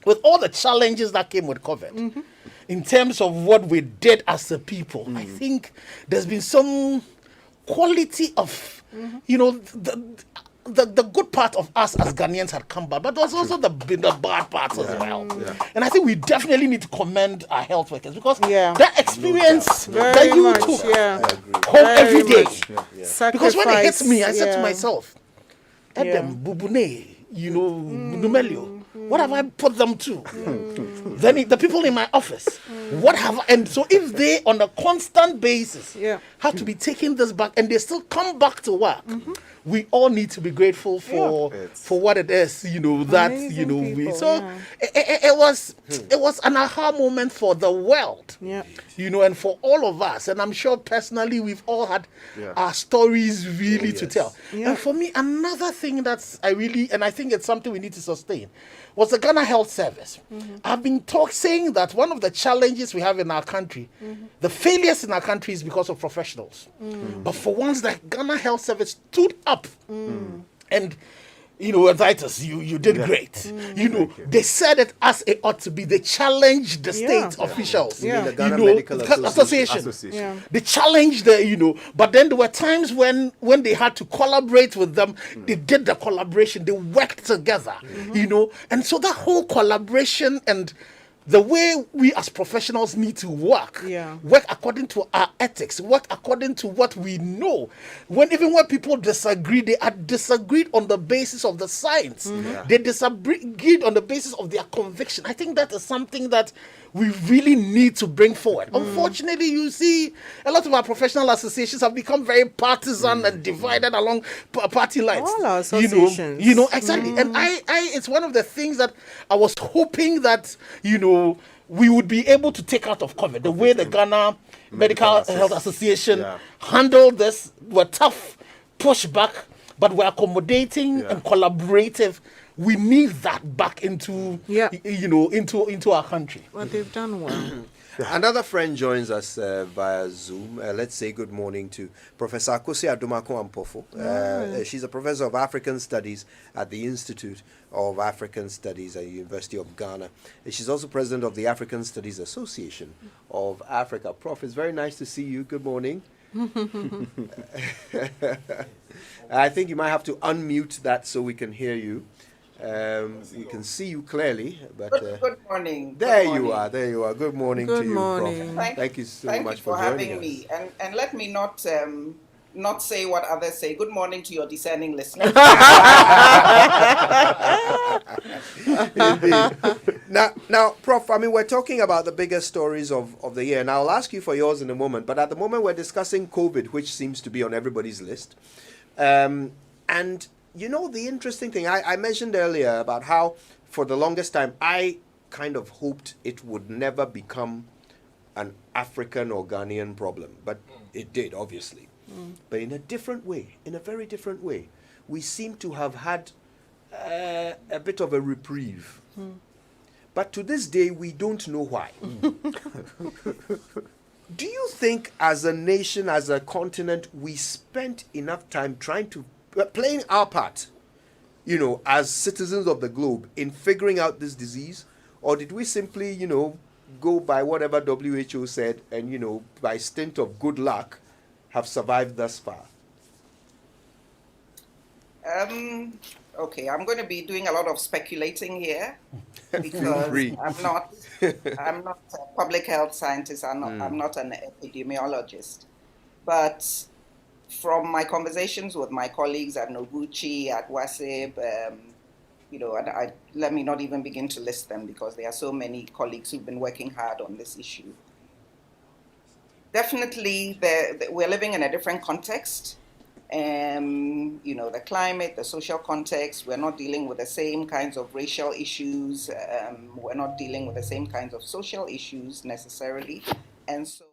with all the challenges that came with COVID, in terms of what we did as a people, I think there's been some quality of, the good part of us as Ghanaians had come back, but there's also the bad parts as well. And I think we definitely need to commend our health workers because that experience that you took home every day. Because when it hits me, I said to myself, Edem, Bubune, Numelio, what have I put them to? Then the people in my office, what have and so if they on a constant basis have to be taking this back and they still come back to work, we all need to be grateful for what it is, that we it was an aha moment for the world, and for all of us, and I'm sure personally we've all had our stories really to tell. And for me, another thing and I think it's something we need to sustain was the Ghana Health Service. I've been saying that one of the challenges we have in our country, the failures in our country is because of professionals. But for once, the Ghana Health Service stood up and, Titus, you did great. They said it as it ought to be. They challenged the state officials. The Ghana Medical Association. They challenged but then there were times when they had to collaborate with them. They did the collaboration. They worked together, and so that whole collaboration and the way we as professionals need to work according to our ethics, work according to what we know. Even when people disagree, they are disagreed on the basis of the science. They disagreed on the basis of their conviction. I think that is something that we really need to bring forward. Unfortunately, you see a lot of our professional associations have become very partisan and divided along party lines. All our associations. Exactly. And I it's one of the things that I was hoping that, we would be able to take out of COVID. The way the Ghana Medical Health Association handled this were tough pushback, but we're accommodating and collaborative. We need that back into into our country. Well, they've done well. Another friend joins us via Zoom. Let's say good morning to Professor Akosi Adomako Ampofo. She's a professor of African Studies at the Institute of African Studies at the University of Ghana. She's also president of the African Studies Association of Africa. Prof, it's very nice to see you. Good morning. I think you might have to unmute that so we can hear you. We can see you clearly, but good morning. There you are. Good morning to you, morning. Prof. Thank you so much for having me. And let me not say what others say. Good morning to your discerning listeners. Now, Prof, we're talking about the biggest stories of the year, and I'll ask you for yours in a moment. But at the moment, we're discussing COVID, which seems to be on everybody's list. And the interesting thing, I mentioned earlier about how for the longest time, I kind of hoped it would never become an African or Ghanaian problem. But it did, obviously. But in a different way, in a very different way. We seem to have had a bit of a reprieve. But to this day, we don't know why. Do you think as a nation, as a continent, we spent enough time playing our part, as citizens of the globe in figuring out this disease? Or did we simply, go by whatever WHO said and, by stint of good luck, have survived thus far? Okay, I'm going to be doing a lot of speculating here because I'm not a public health scientist. I'm not an epidemiologist. But from my conversations with my colleagues at Noguchi, at WASIB, and let me not even begin to list them because there are so many colleagues who've been working hard on this issue. Definitely, we're living in a different context. The climate, the social context, we're not dealing with the same kinds of racial issues. We're not dealing with the same kinds of social issues necessarily. And so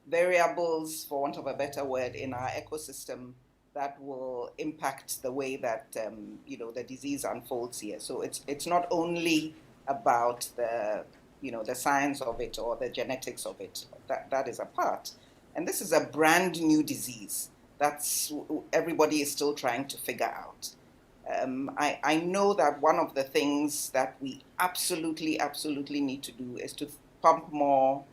variables, for want of a better word, in our ecosystem that will impact the way that, the disease unfolds here. So it's not only about the science of it or the genetics of it. That is a part. And this is a brand new disease. Everybody is still trying to figure out. I know that one of the things that we absolutely need to do is to pump more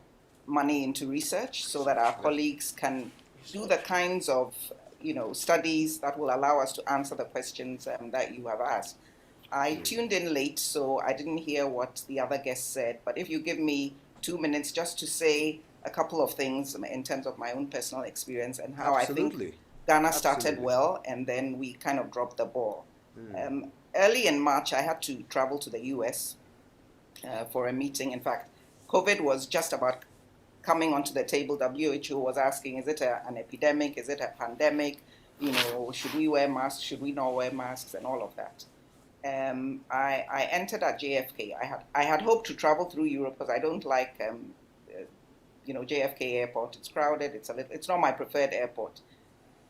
money into research so that our colleagues can do the kinds of studies that will allow us to answer the questions that you have asked. I tuned in late, so I didn't hear what the other guests said, but if you give me 2 minutes just to say a couple of things in terms of my own personal experience and how I think Ghana started well, and then we kind of dropped the ball. Early in March, I had to travel to the US for a meeting. In fact, COVID was just about coming onto the table. WHO was asking, is it an epidemic? Is it a pandemic? Should we wear masks? Should we not wear masks? And all of that. I entered at JFK. I had hoped to travel through Europe because I don't like JFK airport. It's crowded. It's not my preferred airport.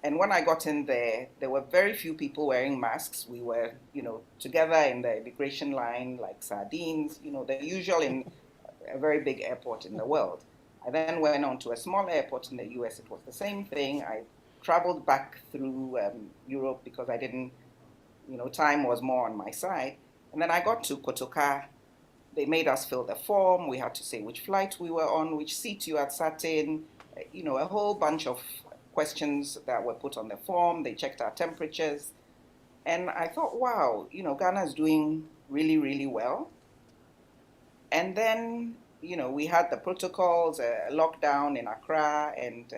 And when I got in there were very few people wearing masks. We were, together in the immigration line like sardines, the usual in a very big airport in the world. I then went on to a small airport in the US. It was the same thing. I traveled back through Europe because I didn't, time was more on my side. And then I got to Kotoka. They made us fill the form. We had to say which flight we were on, which seat you had sat in, a whole bunch of questions that were put on the form. They checked our temperatures. And I thought, wow, Ghana is doing really, really well. And then, we had the protocols, lockdown in Accra, and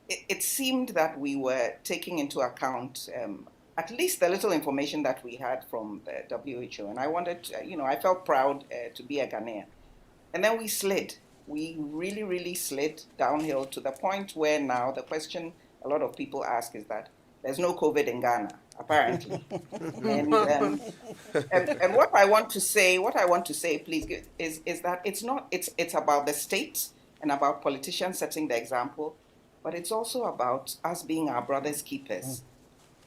it seemed that we were taking into account at least the little information that we had from the WHO. And I wanted, I felt proud to be a Ghanaian. And then we slid. We really, really slid downhill to the point where now the question a lot of people ask is that there's no COVID in Ghana, apparently. and what I want to say, please, is that it's about the state and about politicians setting the example, but it's also about us being our brother's keepers.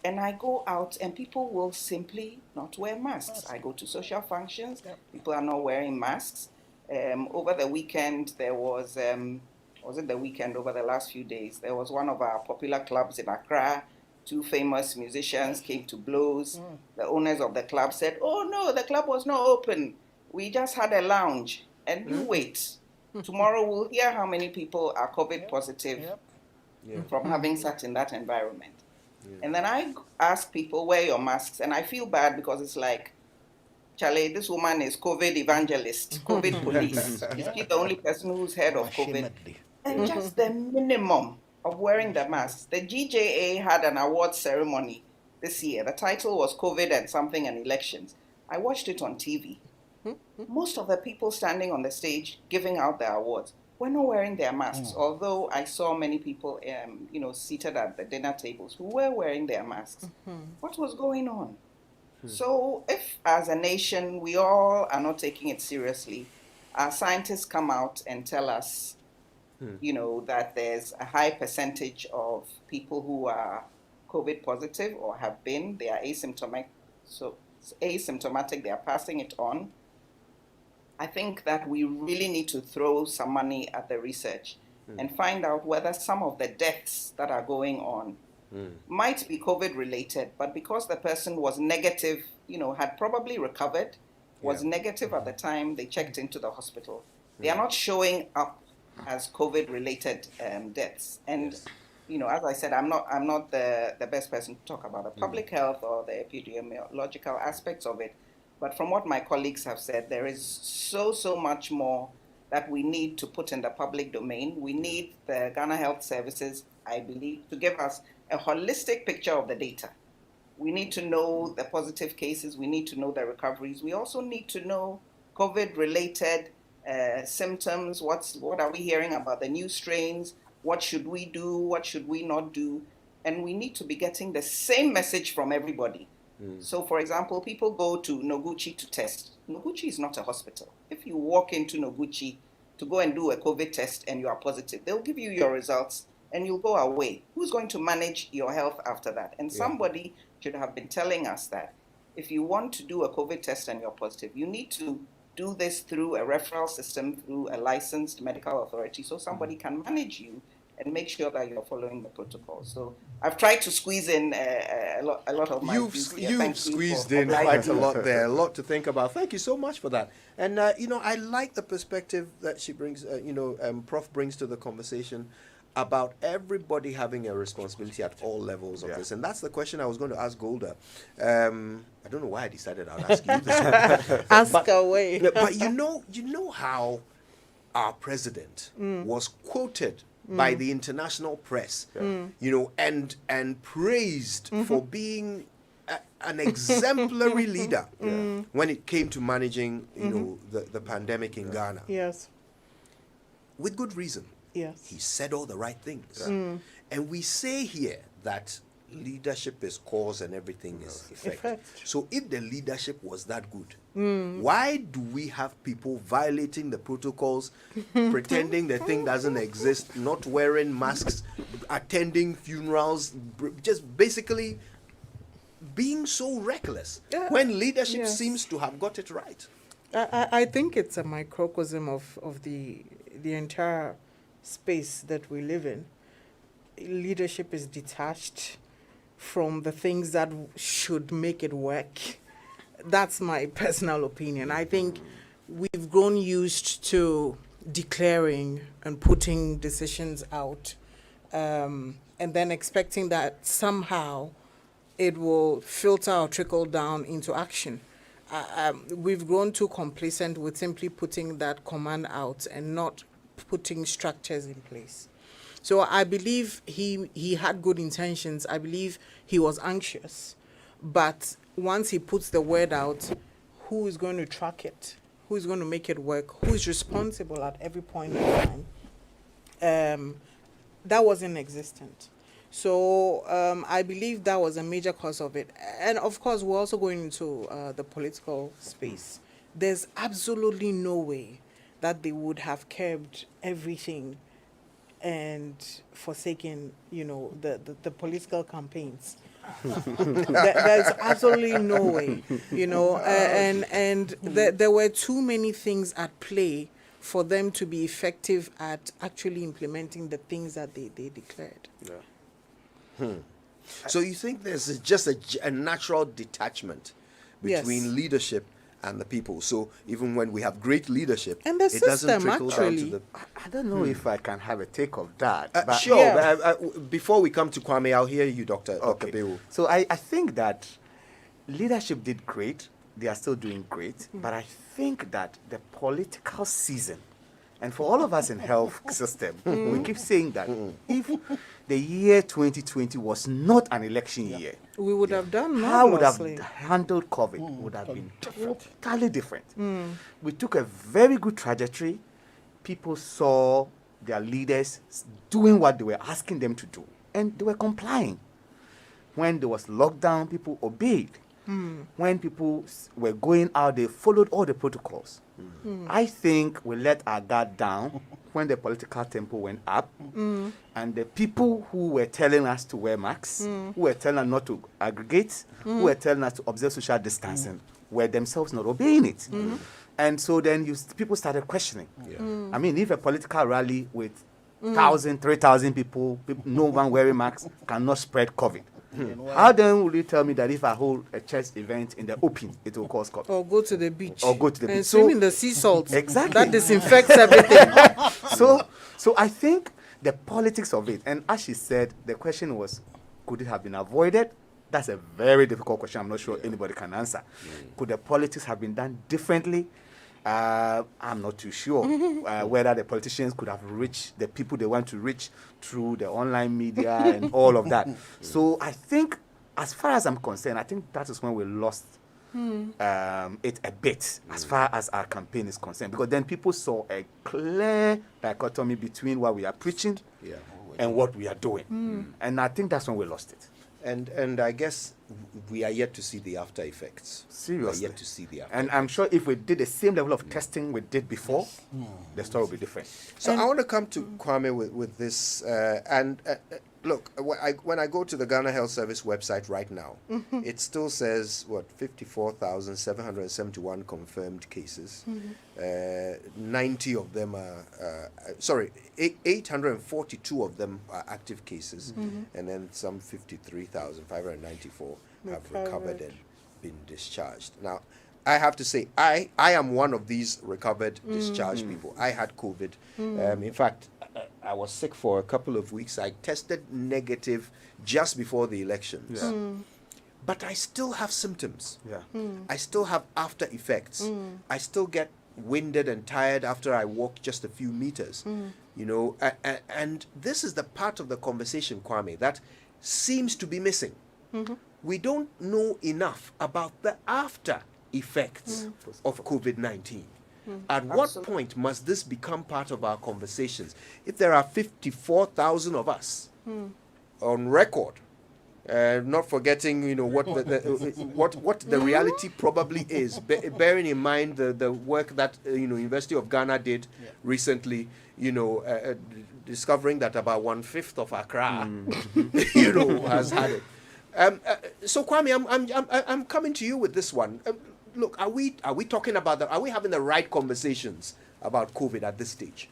And I go out and people will simply not wear masks. I go to social functions, people are not wearing masks. Over the weekend, there was it the weekend over the last few days, there was one of our popular clubs in Accra. Two famous musicians came to blows. The owners of the club said, oh no, the club was not open. We just had a lounge. And you wait. Tomorrow we'll hear how many people are COVID positive from having sat in that environment. And then I ask people, wear your masks. And I feel bad because it's like, Charlie, this woman is COVID evangelist, COVID police. Is she the only person who's heard of COVID? And just the minimum of wearing the masks. The GJA had an award ceremony this year. The title was COVID and something and elections. I watched it on TV. Most of the people standing on the stage giving out the awards were not wearing their masks, although I saw many people, seated at the dinner tables who were wearing their masks. What was going on? So if, as a nation, we all are not taking it seriously, our scientists come out and tell us, that there's a high percentage of people who are COVID positive or have been, they are asymptomatic, they are passing it on. I think that we really need to throw some money at the research and find out whether some of the deaths that are going on might be COVID related, but because the person was negative, had probably recovered, was negative at the time they checked into the hospital. They are not showing up as COVID related deaths. And, as I said, I'm not the best person to talk about the public health or the epidemiological aspects of it. But from what my colleagues have said, there is so much more that we need to put in the public domain. We need the Ghana Health Services, I believe, to give us a holistic picture of the data. We need to know the positive cases. We need to know the recoveries. We also need to know COVID-related symptoms. What are we hearing about the new strains? What should we do? What should we not do? And we need to be getting the same message from everybody. So, for example, people go to Noguchi to test. Noguchi is not a hospital. If you walk into Noguchi to go and do a COVID test and you are positive, they'll give you your results and you'll go away. Who's going to manage your health after that? And somebody should have been telling us that if you want to do a COVID test and you're positive, you need to do this through a referral system, through a licensed medical authority, so somebody can manage you and make sure that you're following the protocol. So I've tried to squeeze in a lot of my views here. You've squeezed in quite a lot there, a lot to think about. Thank you so much for that. And, I like the perspective that she brings, Prof brings to the conversation about everybody having a responsibility at all levels of this. And that's the question I was going to ask Golda. I don't know why I decided I'd ask you this. Ask away. But you know how our president was quoted by the international press, and praised for being an exemplary leader when it came to managing, the pandemic in Ghana. Yes. With good reason. Yes. He said all the right things. And we say here that leadership is cause and everything is effect. So if the leadership was that good, why do we have people violating the protocols, pretending the thing doesn't exist, not wearing masks, attending funerals, just basically being so reckless when leadership seems to have got it right? I think it's a microcosm of the entire space that we live in. Leadership is detached from the things that should make it work. That's my personal opinion. I think we've grown used to declaring and putting decisions out, and then expecting that somehow it will filter or trickle down into action. We've grown too complacent with simply putting that command out and not putting structures in place. So I believe he had good intentions. I believe he was anxious. But once he puts the word out, who is going to track it? Who is going to make it work? Who is responsible at every point in time? That wasn't existent. So I believe that was a major cause of it. And of course, we're also going into the political space. There's absolutely no way that they would have curbed everything and forsaken, the political campaigns. There's absolutely no way, and there were too many things at play for them to be effective at actually implementing the things that they declared. So you think there's just a natural detachment between leadership and the people? So even when we have great leadership, and the it doesn't system trickle down to actually. the... I don't know if I can have a take of that. But before we come to Kwame, I'll hear you, Dr. Beu. So I think that leadership did great. They are still doing great. But I think that the political season, and for all of us in health system, we keep saying that if the year 2020 was not an election year, we would have done how would have marvelously. handled COVID would have been totally different. We took a very good trajectory. People saw their leaders doing what they were asking them to do, and they were complying. When there was lockdown, people obeyed. When people were going out, they followed all the protocols. I think we let our guard down when the political tempo went up, and the people who were telling us to wear masks, who were telling us not to aggregate, who were telling us to observe social distancing, were themselves not obeying it. And so then people started questioning. I mean, if a political rally with 1,000, 3,000 people, no one wearing masks, cannot spread COVID, how then will you tell me that if I hold a church event in the open, it will cause COVID? Or go to the beach. And swim in the sea salt. Exactly. That disinfects everything. So I think the politics of it, and as she said, the question was, could it have been avoided? That's a very difficult question. I'm not sure anybody can answer. Could the politics have been done differently? I'm not too sure whether the politicians could have reached the people they want to reach through the online media and all of that. So I think, as far as I'm concerned, I think that is when we lost it a bit as far as our campaign is concerned, because then people saw a clear dichotomy between what we are preaching and what we are doing. And I think that's when we lost it. And I guess we are yet to see the after effects. Seriously. We are yet to see the after And I'm sure if we did the same level of testing we did before, the story would be different. So I want to come to Kwame with this. And look, when I go to the Ghana Health Service website right now, it still says, 54,771 confirmed cases. 90 of them are, 842 of them are active cases, and then some 53,594 have recovered and been discharged. Now, I have to say, I am one of these recovered, discharged people. I had COVID. In fact, I was sick for a couple of weeks. I tested negative just before the elections. But I still have symptoms. I still have after effects. I still get winded and tired after I walk just a few meters. You know, and this is the part of the conversation, Kwame, that seems to be missing. We don't know enough about the after effects of COVID-19. At what point must this become part of our conversations? If there are 54,000 of us on record, not forgetting, you know, what the reality probably is, bearing in mind the work that University of Ghana did recently, you know, discovering that about 1/5 of Accra, you know, has had it. So Kwame, I'm coming to you with this one. Look, are we talking about are we having the right conversations about COVID at this stage?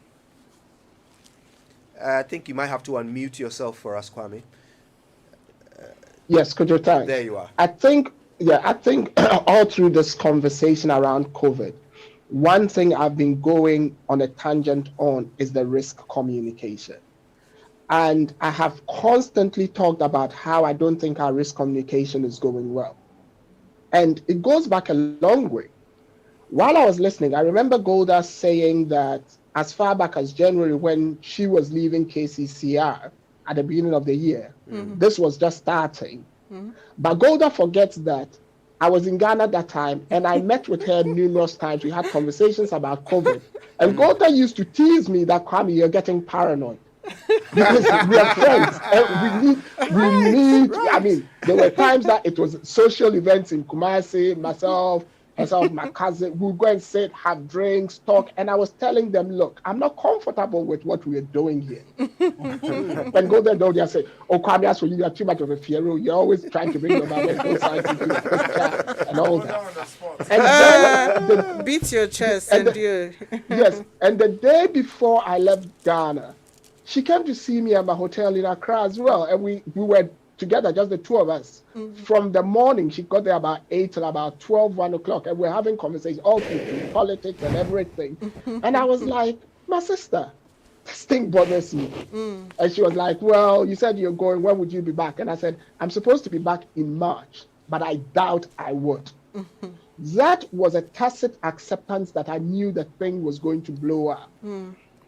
I think you might have to unmute yourself for us, Kwame. Yes, could you thank? There you are. I think all through this conversation around COVID, one thing I've been going on a tangent on is the risk communication. And I have constantly talked about how I don't think our risk communication is going well. And it goes back a long way. While I was listening, I remember Golda saying that as far back as January, when she was leaving KCCR at the beginning of the year, this was just starting. But Golda forgets that I was in Ghana at that time, and I met with her numerous times. We had conversations about COVID. And Golda used to tease me that, Kwame, you're getting paranoid. Because we are friends. And we need. I mean, there were times that it was social events in Kumasi, myself, my cousin, we would go and sit, have drinks, talk, and I was telling them, look, I'm not comfortable with what we are doing here. When go there, they say, oh, Kwame, as for you, you're too much of a fiero. You're always trying to bring your biological science into the picture and all that. And then beat your chest and do. Yes, and the day before I left Ghana, she came to see me at my hotel in Accra as well, and we were together, just the two of us. From the morning, she got there about 8 till about 12, 1 o'clock, and we're having conversations, all through politics and everything. And I was like, my sister, this thing bothers me. And she was like, well, you said you're going, when would you be back? And I said, I'm supposed to be back in March, but I doubt I would. That was a tacit acceptance that I knew the thing was going to blow up.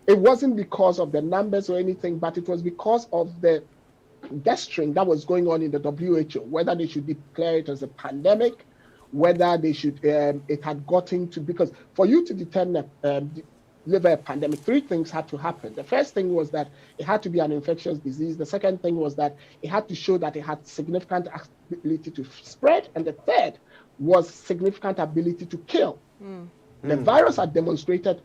It wasn't because of the numbers or anything, but it was because of the gesturing that was going on in the WHO, whether they should declare it as a pandemic, whether they should, it had gotten to, because for you to determine a pandemic, 3 things had to happen. The first thing was that it had to be an infectious disease. The second thing was that it had to show that it had significant ability to spread. And the third was significant ability to kill. The virus had demonstrated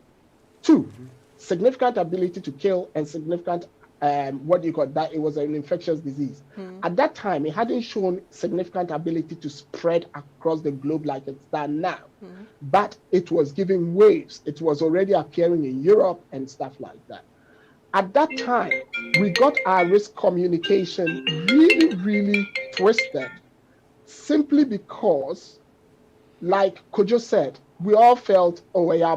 2, significant ability to kill and significant that it was an infectious disease. At that time, it hadn't shown significant ability to spread across the globe like it's done now. But it was giving waves. It was already appearing in Europe and stuff like that. At that time, we got our risk communication really, really twisted, simply because, like Kojo said, we all felt, oh, yeah,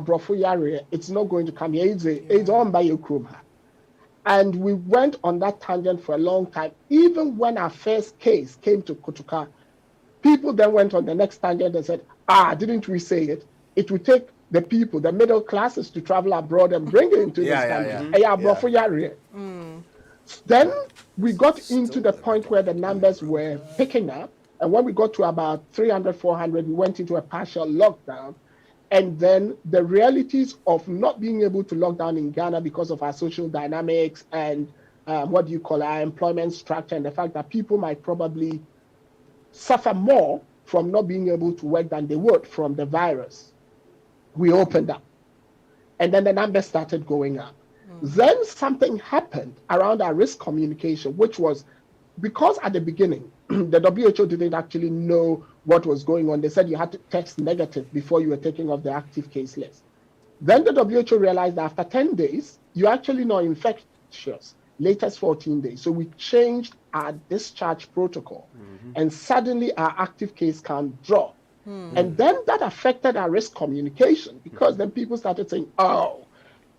it's not going to come here. It's on by your crew. And we went on that tangent for a long time. Even when our first case came to Kotoka, people then went on the next tangent and said, didn't we say it? It would take the people, the middle classes, to travel abroad and bring it into this country. Then we got into the point where the numbers were picking up. And when we got to about 300, 400, we went into a partial lockdown. And then the realities of not being able to lock down in Ghana because of our social dynamics and our employment structure, and the fact that people might probably suffer more from not being able to work than they would from the virus. We opened up. And then the numbers started going up. Then something happened around our risk communication, which was because at the beginning, the WHO didn't actually know what was going on. They said you had to test negative before you were taken off the active case list. Then the WHO realized that after 10 days, you're actually not infectious, latest 14 days. So we changed our discharge protocol, and suddenly our active case count dropped. And then that affected our risk communication, because then people started saying, oh,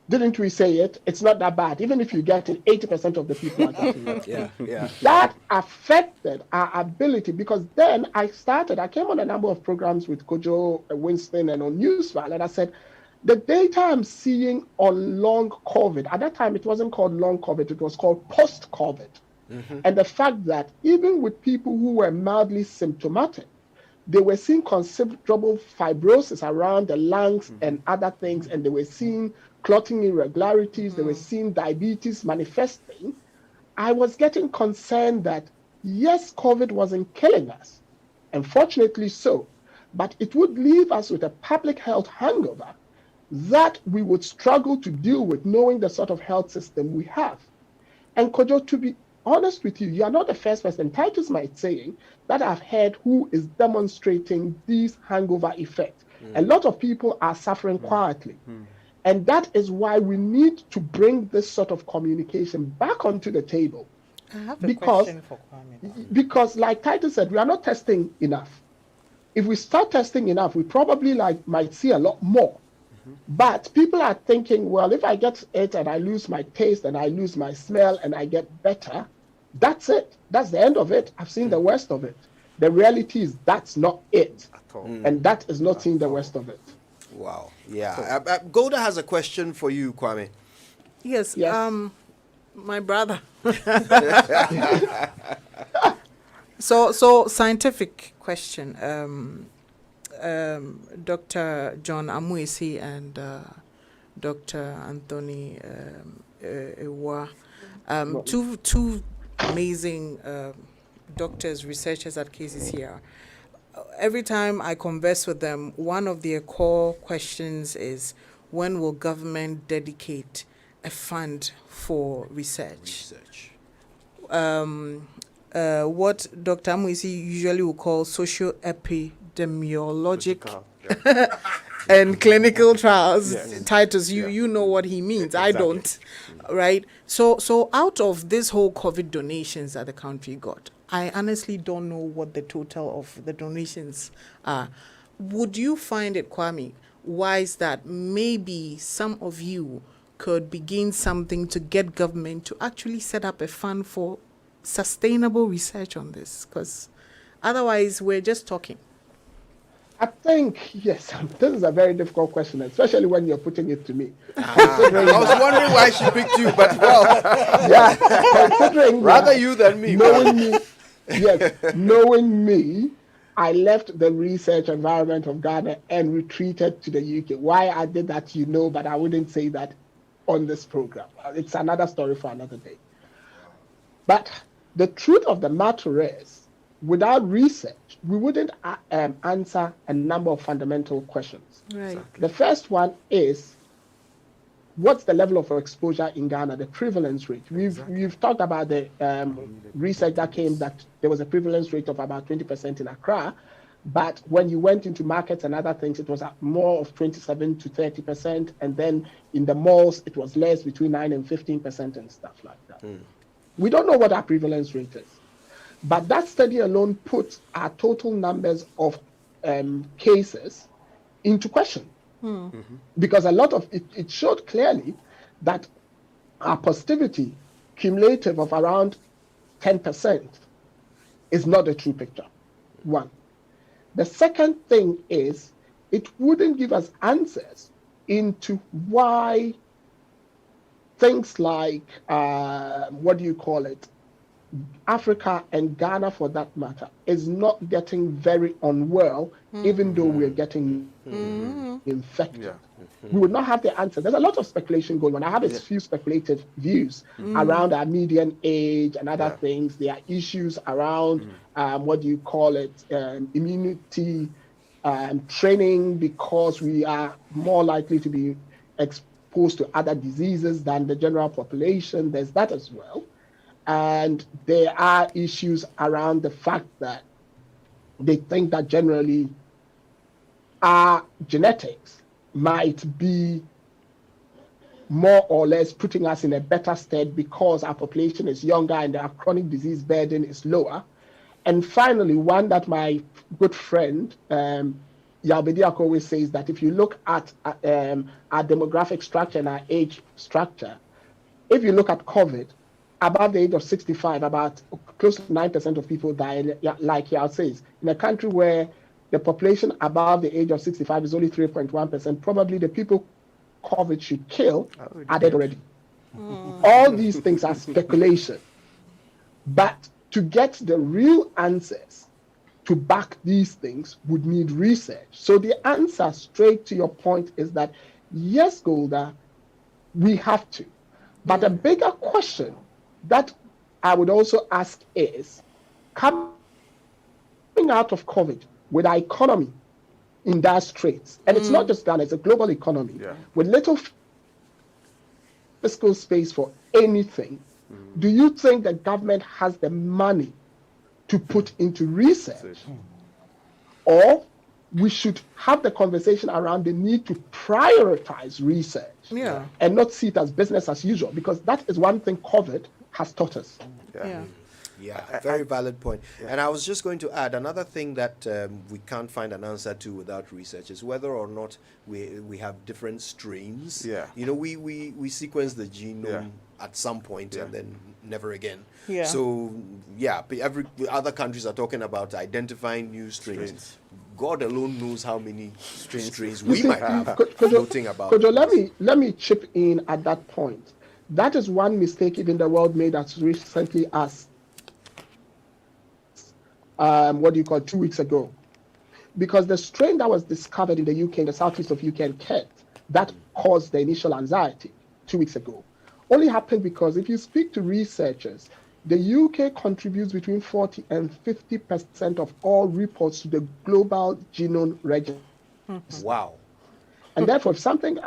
didn't we say it? It's not that bad. Even if you get it, 80% of the people are getting it. That affected our ability, because then I came on a number of programs with Kojo, Winston, and on Newsfile, and I said, the data I'm seeing on long COVID, at that time it wasn't called long COVID, it was called post-COVID. And the fact that even with people who were mildly symptomatic, they were seeing considerable fibrosis around the lungs and other things, and they were seeing clotting irregularities, they were seeing diabetes manifesting. I was getting concerned that, yes, COVID wasn't killing us, unfortunately so, but it would leave us with a public health hangover that we would struggle to deal with, knowing the sort of health system we have. And Kojo, to be honest with you, you are not the first person, Titus might say, that I've heard who is demonstrating these hangover effects. A lot of people are suffering quietly. And that is why we need to bring this sort of communication back onto the table. I have a question for Kwame. Because like Titus said, we are not testing enough. If we start testing enough, we probably might see a lot more. But people are thinking, well, if I get it and I lose my taste and I lose my smell and I get better, that's it. That's the end of it. I've seen the worst of it. The reality is that's not it. And that is not seeing the worst of it. Wow. Yeah. Golda has a question for you, Kwame. Yes. My brother. So scientific question. Dr. John Amuisi and Dr. Anthony Ewa, two amazing doctors, researchers at KCCR. Every time I converse with them, one of their core questions is, when will government dedicate a fund for research? What Dr. Amuisi usually will call socio-epidemiologic and clinical trials. Yes. Titus, you know what he means. Exactly. I don't, right? So out of this whole COVID donations that the country got, I honestly don't know what the total of the donations are. Would you find it, Kwame, wise that maybe some of you could begin something to get government to actually set up a fund for sustainable research on this? Because otherwise we're just talking. I think, yes, this is a very difficult question, especially when you're putting it to me. I was wondering why she picked you, but well, yeah, considering rather you than me. Knowing me, I left the research environment of Ghana and retreated to the UK. Why I did that, but I wouldn't say that on this program. It's another story for another day. But the truth of the matter is, without research, we wouldn't answer a number of fundamental questions. Right. The first one is, what's the level of exposure in Ghana, the prevalence rate? We've talked about the research that came that there was a prevalence rate of about 20% in Accra, but when you went into markets and other things, it was more of 27 to 30%, and then in the malls, it was less, between 9 and 15% and stuff like that. We don't know what our prevalence rate is. But that study alone puts our total numbers of cases into question. Because a lot of it showed clearly that our positivity cumulative of around 10% is not a true picture. One. The second thing is, it wouldn't give us answers into why things like, Africa and Ghana, for that matter, is not getting very unwell, even though we're getting infected. We would not have the answer. There's a lot of speculation going on. I have a few speculative views around our median age and other things. There are issues around, immunity training, because we are more likely to be exposed to other diseases than the general population. There's that as well. And there are issues around the fact that they think that generally our genetics might be more or less putting us in a better stead because our population is younger and our chronic disease burden is lower. And finally, one that my good friend Yabediak always says, that if you look at our demographic structure and our age structure, if you look at COVID, above the age of 65, about close to 9% of people die, like Yao says. In a country where the population above the age of 65 is only 3.1%, probably the people COVID should kill are dead already. All these things are speculation. But to get the real answers to back these things would need research. So the answer straight to your point is that, yes, Golda, we have to. But a bigger question that I would also ask is, coming out of COVID with our economy in dire straits, and it's not just Ghana, it's a global economy, with little fiscal space for anything, do you think the government has the money to put into research? Or we should have the conversation around the need to prioritize research and not see it as business as usual, because that is one thing COVID has taught us. Yeah, very valid point. And I was just going to add another thing that we can't find an answer to without research is whether or not we have different strains. You know, we sequence the genome at some point and then never again. So every other countries are talking about identifying new strains. God alone knows how many strains we might have floating about. Kojo, let me chip in at that point. That is one mistake even the world made as recently as 2 weeks ago. Because the strain that was discovered in the UK, in the southeast of UK and Kent, that caused the initial anxiety 2 weeks ago, only happened because if you speak to researchers, the UK contributes between 40 and 50% of all reports to the global genome register. Wow. And therefore, if something,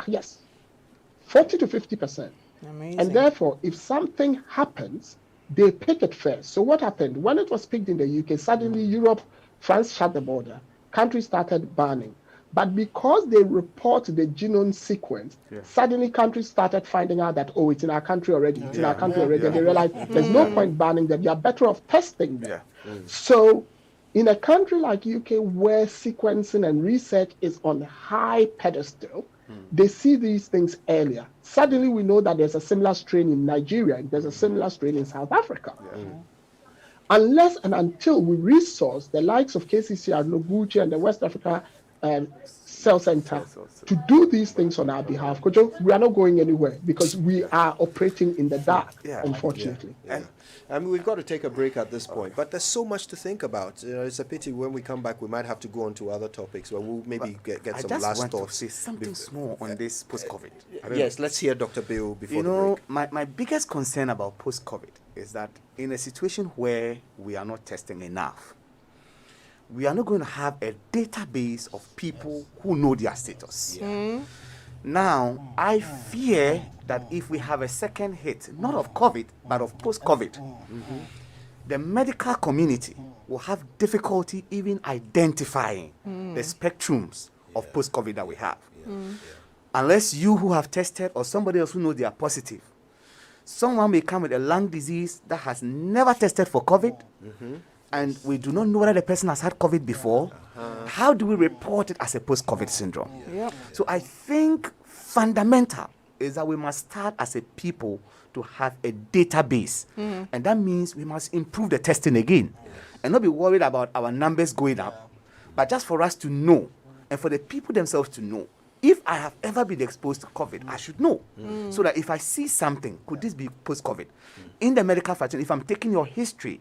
40 to 50%. Amazing. And therefore, if something happens, they pick it first. So what happened? When it was picked in the UK, suddenly Europe, France shut the border. Countries started banning. But because they report the genome sequence, suddenly countries started finding out that, it's in our country already. It's in our country already. And they realized there's no point banning them. You're better off testing them. So in a country like UK where sequencing and research is on a high pedestal, they see these things earlier. Suddenly we know that there's a similar strain in Nigeria, and there's a similar strain in South Africa. Unless and until we resource the likes of KCCR, Noguchi, and the West Africa Cell Center to do these things on our behalf, Kojo, we are not going anywhere because we are operating in the dark, unfortunately. I mean, we've got to take a break at this point, but there's so much to think about. It's a pity when we come back, we might have to go on to other topics where we'll maybe get some last thoughts. I just want to say something small on this post-COVID. Yes, let's hear Dr. Bill before the break. My biggest concern about post-COVID is that in a situation where we are not testing enough, we are not going to have a database of people who know their status. Now, I fear that if we have a second hit, not of COVID, but of post-COVID, the medical community will have difficulty even identifying the spectrums of post-COVID that we have. Unless you who have tested or somebody else who knows they are positive, someone may come with a lung disease that has never tested for COVID, and we do not know whether the person has had COVID before. How do we report it as a post-COVID syndrome? So I think fundamental is that we must start as a people to have a database. And that means we must improve the testing again and not be worried about our numbers going up, but just for us to know and for the people themselves to know. If I have ever been exposed to COVID, I should know. So that if I see something, could this be post-COVID? In the medical fashion, if I'm taking your history,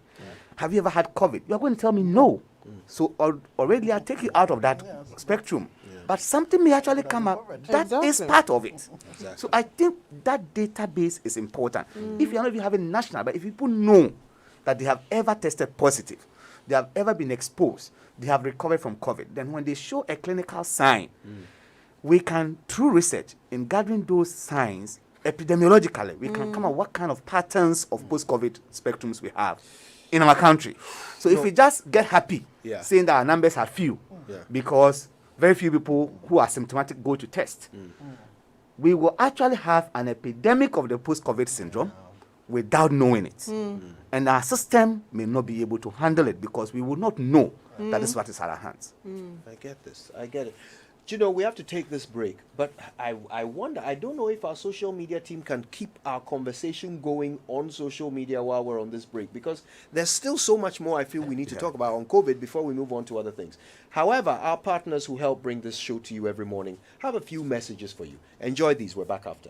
have you ever had COVID? You're going to tell me no. So already I take you out of that spectrum. But something may actually come up that is part of it. So I think that database is important. If you're not even having national, but if people know that they have ever tested positive, they have ever been exposed, they have recovered from COVID, then when they show a clinical sign, we can, through research, in gathering those signs, epidemiologically, we can come up what kind of patterns of post-COVID spectrums we have in our country. So if we just get happy saying that our numbers are few, because very few people who are symptomatic go to test, we will actually have an epidemic of the post-COVID syndrome without knowing it. And our system may not be able to handle it because we will not know that this is what is at our hands. I get this. I get it. Do you know, we have to take this break, but I wonder, I don't know if our social media team can keep our conversation going on social media while we're on this break, because there's still so much more I feel we need to talk about on COVID before we move on to other things. However, our partners who help bring this show to you every morning have a few messages for you. Enjoy these. We're back after.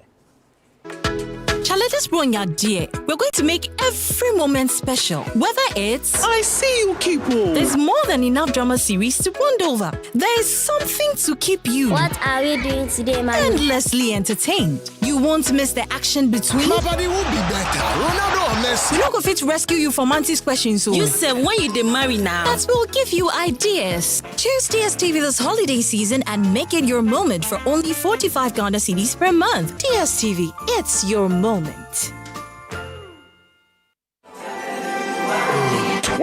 Charlie, this brought your dear. We're going to make every moment special. Whether it's I see you, Kipo. There's more than enough drama series to bond over. There is something to keep you What are we doing today, man? endlessly entertained. You won't miss the action between. Nobody will be better. Ronaldo or Messi. We're not going to rescue you from Auntie's questions. So You said when you dey marry now. that will give you ideas. Choose DSTV this holiday season and make it your moment for only 45 Ghana cedis per month. DSTV, it's your moment.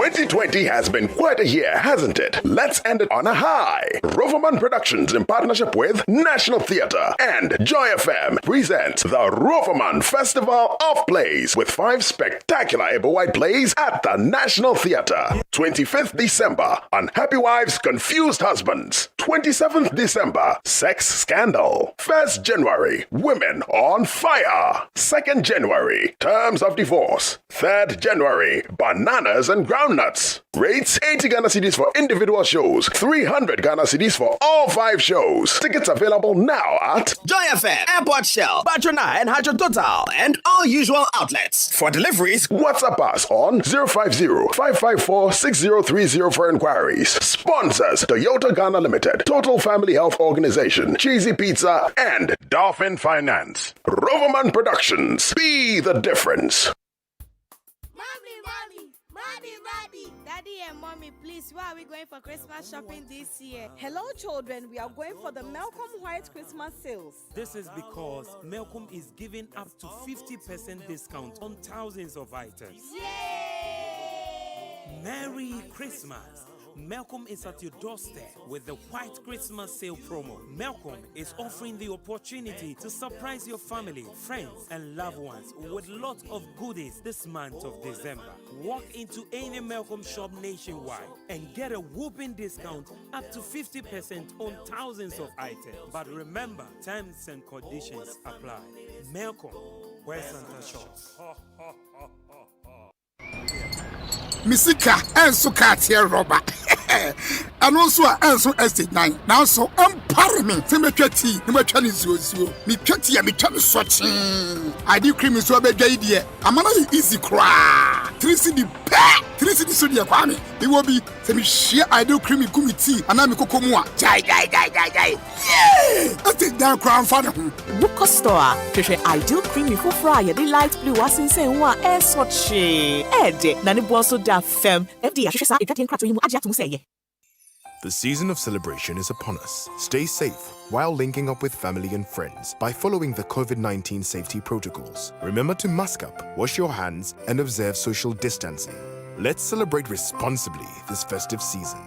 2020 has been quite a year, hasn't it? Let's end it on a high. Roverman Productions, in partnership with National Theatre and Joy FM, presents the Roverman Festival of Plays with 5 spectacular Ebo-White plays at the National Theatre. 25th December, Unhappy Wives, Confused Husbands. 27th December, Sex Scandal. 1st January, Women on Fire. 2nd January, Terms of Divorce. 3rd January, Bananas and Groundnuts. Rates 80 Ghana cedis for individual shows, 300 Ghana cedis for all 5 shows. Tickets available now at Joy FM, Airport Shell, Patrona and Hydro Total, and all usual outlets. For deliveries, WhatsApp us on 050-554-6030 for inquiries. Sponsors: Toyota Ghana Limited, Total Family Health Organization, Cheesy Pizza, and Dolphin Finance. Roverman Productions. Be the difference. Daddy and mommy, please, where are we going for Christmas shopping this year? Hello, children. We are going for the Malcolm White Christmas sales. This is because Malcolm is giving up to 50% discount on thousands of items. Yay! Merry Christmas! Malcolm is at your doorstep with the White Christmas Sale promo. Malcolm is offering the opportunity to surprise your family, friends, and loved ones with lots of goodies this month of December. Walk into any Malcolm shop nationwide and get a whooping discount up to 50% on thousands of items. But remember, terms and conditions apply. Malcolm, where Santa shops. Misika enso katia roba. And also enso estate 9. Now so empare me. Se me twati, me twa ni zuo. Me twati ya me twa me sochi. I do cream so be dwa die. Amana easy cra. 3CD pa. 3CD so dia kwa me. It will be se me share I do cream committee ana me kokomu a. Jai. Yeah! I take down crown father. Book store. Hwehwe Ideal Creamy for fry the light blue asensen wa esochi. Ede na ne bo so da fem. FD ahwehwe sa etwaten krato yi mu agya to say. The season of celebration is upon us. Stay safe while linking up with family and friends by following the COVID-19 safety protocols. Remember to mask up, wash your hands, and observe social distancing. Let's celebrate responsibly this festive season.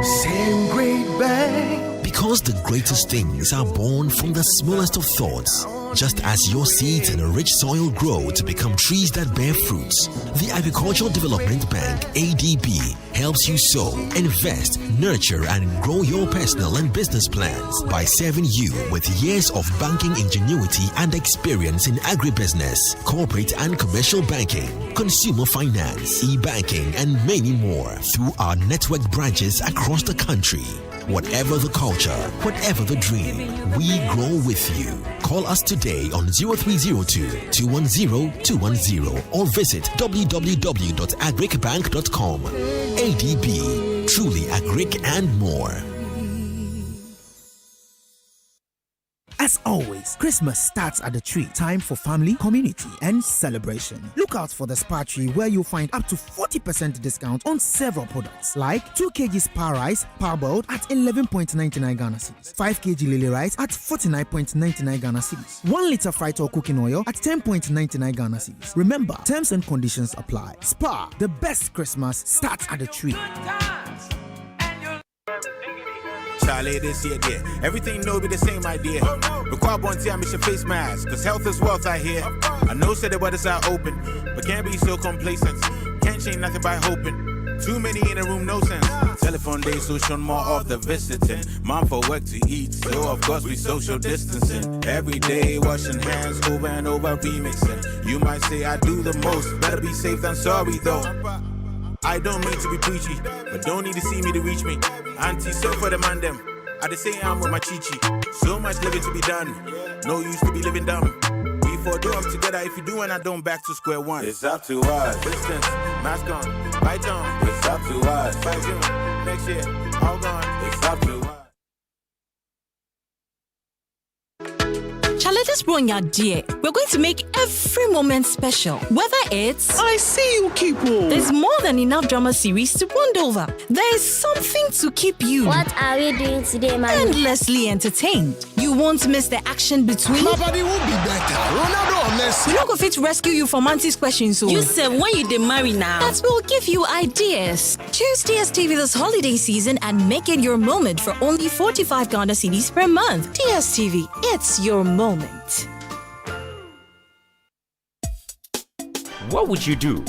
Same great bang. Because the greatest things are born from the smallest of thoughts. Just as your seeds in a rich soil grow to become trees that bear fruits, the Agricultural Development Bank, ADB, helps you sow, invest, nurture, and grow your personal and business plans by serving you with years of banking ingenuity and experience in agribusiness, corporate and commercial banking, consumer finance, e-banking, and many more through our network branches across the country. Whatever the culture, whatever the dream, we grow with you. Call us today on 0302-210-210 or visit www.agricbank.com. ADB, truly agric and more. As As always, Christmas starts at the tree. Time for family, community, and celebration. Look out for the Spar Tree, where you'll find up to 40% discount on several products like 2 kg Spar rice, parboiled at 11.99 Ghana cedis, 5 kg Lily rice at 49.99 Ghana cedis, 1 liter fried or cooking oil at 10.99 Ghana cedis. Remember, terms and conditions apply. Spar, the best Christmas starts at the tree. Charlie, this year, dear. Everything no be the same idea. Require one time, I should face mask, cause health is wealth I hear. I know said the weathers are open, but can't be so complacent. Can't change nothing by hoping. Too many in a room, no sense. Telephone days, so shown more of the visiting. Mom for work to eat, so of course we social distancing. Every day washing hands over and over remixing. You might say I do the most, better be safe than sorry though. I don't mean to be preachy, but don't need to see me to reach me. Auntie, so for the man them. I just say I'm with my chichi. So much living to be done. No use to be living dumb. We four do them together. If you do and I don't, back to square one. It's up to us. Distance, mask on, right on. It's up to us. By June, next year, all gone. It's up to us. Charlie, this Bronya dear, we're going to make every moment special. Whether it's I see you, Kipo. There's more than enough drama series to bond over. There is something to keep you. What are we doing today, man? Endlessly entertained. You won't miss the action between. Nobody will be better. Ronaldo or Messi. We're not going to rescue you from Auntie's questions. So You said when you marry now. that will give you ideas. Choose DSTV this holiday season and make it your moment for only 45 Ghana cedis per month. DSTV, it's your moment. What would you do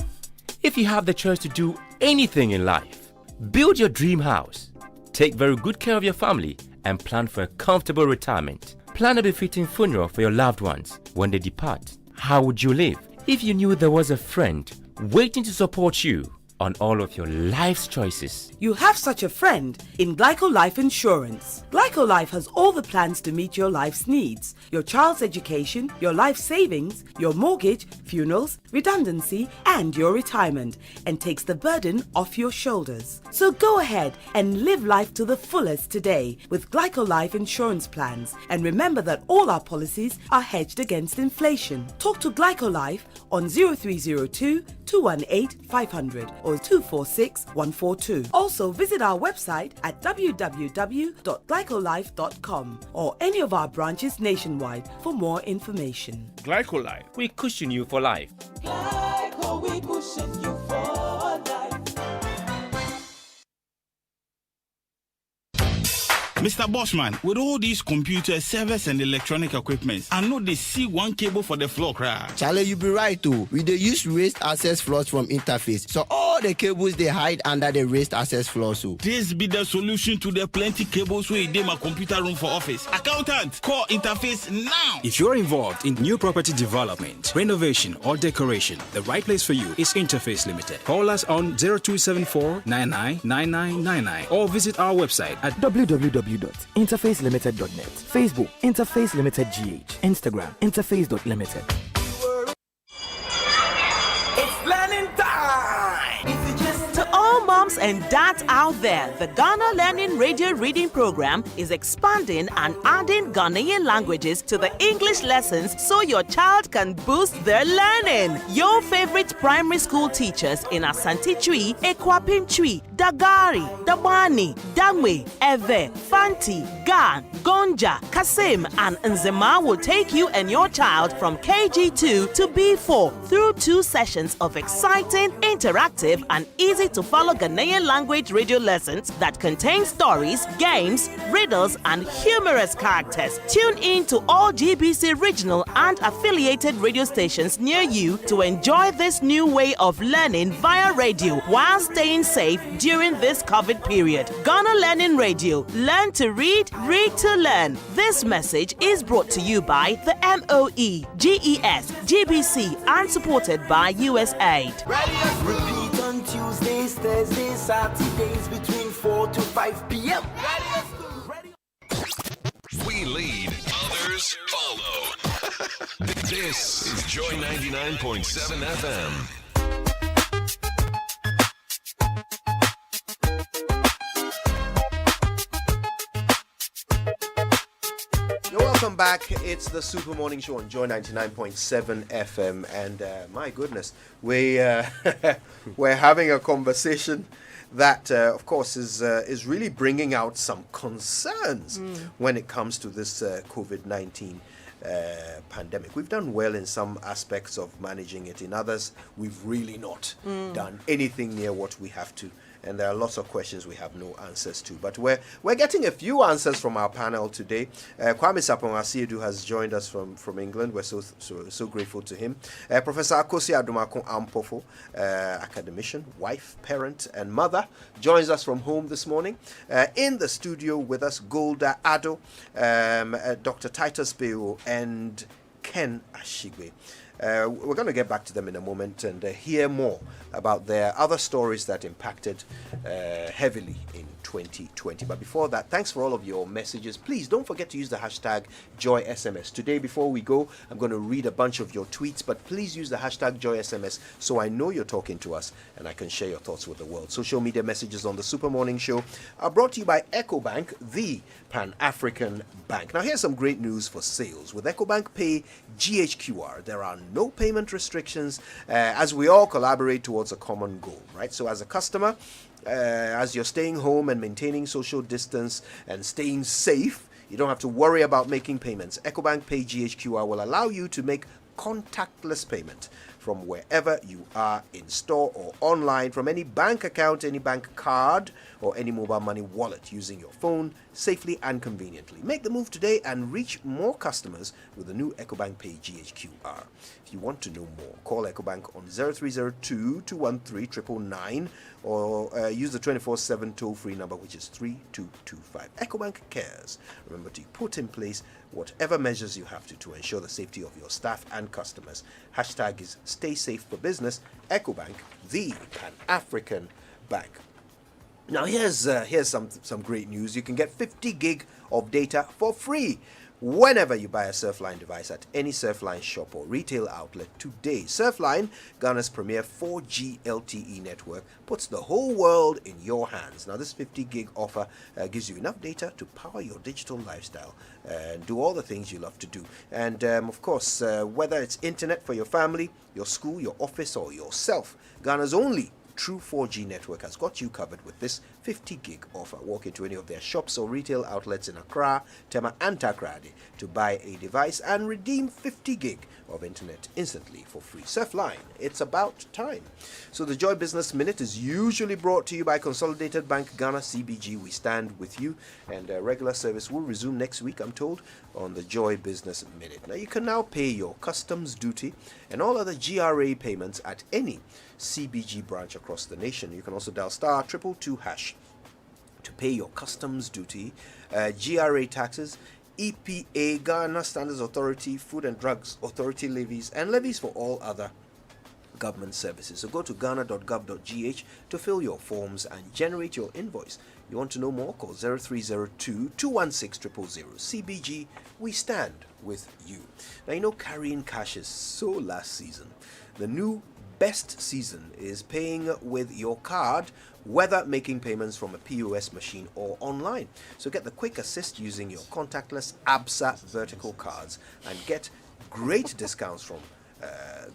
if you have the choice to do anything in life? Build your dream house, take very good care of your family, and plan for a comfortable retirement. Plan a befitting funeral for your loved ones when they depart. How would you live if you knew there was a friend waiting to support you on all of your life's choices? You have such a friend in Glyco Life Insurance. Glyco Life has all the plans to meet your life's needs. Your child's education, your life savings, your mortgage, funerals, redundancy, and your retirement, and takes the burden off your shoulders. So go ahead and live life to the fullest today with Glyco Life Insurance plans. And remember that all our policies are hedged against inflation. Talk to Glyco Life on 0302 218 500 or 246 142. Also visit our website at www.glycolife.com or any of our branches nationwide for more information. Glycolife, we cushion you for life. Glyco, we cushion you for life. Mr. Bossman, with all these computers, servers, and electronic equipment, I know they see one cable for the floor crack. Charlie, you be right too. We dey use raised access floors from Interface, so all the cables they hide under the raised access floor. So this be the solution to the plenty cables where they my computer room for office. Accountant, call Interface now. If you're involved in new property development, renovation, or decoration, the right place for you is Interface Limited. Call us on 0274 999999 or visit our website at www.interfacelimited.net. Facebook, Interface Limited GH. Instagram, interface.limited. It's learning time. To all moms and dads out there, the Ghana Learning Radio Reading Program is expanding and adding Ghanaian languages to the English lessons so your child can boost their learning. Your favorite primary school teachers in Asante Tree, Ekwapin Tree, Dagari, Dabani, Dangwe, Eve, Fanti, Gan, Gonja, Kasim, and Nzema will take you and your child from KG2 to B4 through 2 sessions of exciting, interactive, and easy to follow Ghanaian language radio lessons that contain stories, games, riddles, and humorous characters. Tune in to all GBC regional and affiliated radio stations near you to enjoy this new way of learning via radio while staying safe during this COVID period. Ghana Learning Radio. Learn to read, read to learn. This message is brought to you by the MOE, GES, GBC, and supported by USAID. Repeat on Tuesdays, Thursdays, Saturdays between 4 to 5 p.m. We lead, others follow. This is Joy 99.7 FM. You're welcome Welcome back. It's the Super Morning Show on Joy 99.7 FM, and my goodness, we're having a conversation that, of course, is really bringing out some concerns when it comes to this COVID-19 pandemic. We've done well in some aspects of managing it. In others, we've really not done anything near what we have to. And there are lots of questions we have no answers to. But we're getting a few answers from our panel today. Kwame Sapon-Asiedu has joined us from England. We're so grateful to him. Professor Akosi Adomako Ampofo, academician, wife, parent, and mother, joins us from home this morning. In the studio with us, Golda Ado, Dr. Titus Beo, and Ken Ashigwe. We're going to get back to them in a moment and hear more about their other stories that impacted heavily in 2020. But before that, thanks for all of your messages. Please don't forget to use the hashtag JoySMS. Today, before we go, I'm going to read a bunch of your tweets, but please use the hashtag JoySMS so I know you're talking to us and I can share your thoughts with the world. Social media messages on the Super Morning Show are brought to you by EcoBank, the Pan-African Bank. Now, here's some great news for sales. With EcoBank Pay GHQR, there are no payment restrictions as we all collaborate towards a common goal, right? So as a customer, as you're staying home and maintaining social distance and staying safe, you don't have to worry about making payments. EcoBank Pay GHQR will allow you to make contactless payment from wherever you are, in store or online, from any bank account, any bank card, or any mobile money wallet, using your phone safely and conveniently. Make the move today and reach more customers with the new EcoBank Pay GHQR. If you want to know more, call EcoBank on 0302-213-999 or use the 24/7 toll-free number, which is 3225. EcoBank cares. Remember to put in place whatever measures you have to ensure the safety of your staff and customers. Hashtag is Stay Safe for Business. EcoBank, the Pan-African Bank. Now here's some great news. You can get 50 gig of data for free whenever you buy a Surfline device at any Surfline shop or retail outlet today. Surfline, Ghana's premier 4G LTE network, puts the whole world in your hands. Now this 50 gig offer gives you enough data to power your digital lifestyle and do all the things you love to do. And of course, whether it's internet for your family, your school, your office, or yourself, Ghana's only true 4G network has got you covered with this 50 gig offer. Walk into any of their shops or retail outlets in Accra, Tema, and Takrady to buy a device and redeem 50 gig of internet instantly for free. Surfline, it's about time. So the Joy Business Minute is usually brought to you by Consolidated Bank Ghana, CBG. We stand with you, and regular service will resume next week, I'm told, on the Joy Business Minute. Now you can now pay your customs duty and all other GRA payments at any CBG branch across the nation. You can also dial *222# to pay your customs duty, GRA taxes, EPA, Ghana Standards Authority, Food and Drugs Authority levies, and levies for all other government services. So go to ghana.gov.gh to fill your forms and generate your invoice. You want to know more? Call 0302-216-000. CBG, we stand with you. Now, you know, carrying cash is so last season. The new best season is paying with your card, whether making payments from a POS machine or online. So get the quick assist using your contactless ABSA vertical cards and get great discounts from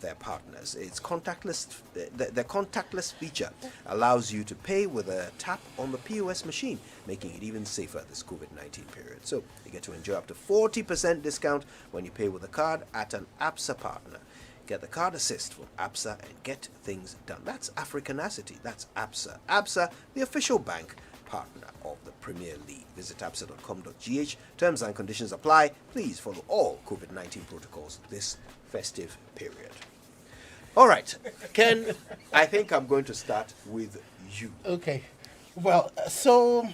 their partners. It's contactless. The contactless feature allows you to pay with a tap on the POS machine, making it even safer this COVID-19 period. So you get to enjoy up to 40% discount when you pay with a card at an ABSA partner. Get the card assist from ABSA and get things done. That's Africanacity. That's ABSA. ABSA, the official bank partner of the Premier League. Visit absa.com.gh. Terms and conditions apply. Please follow all COVID-19 protocols this festive period. All right, Ken, I think I'm going to start with you. Okay. Well, so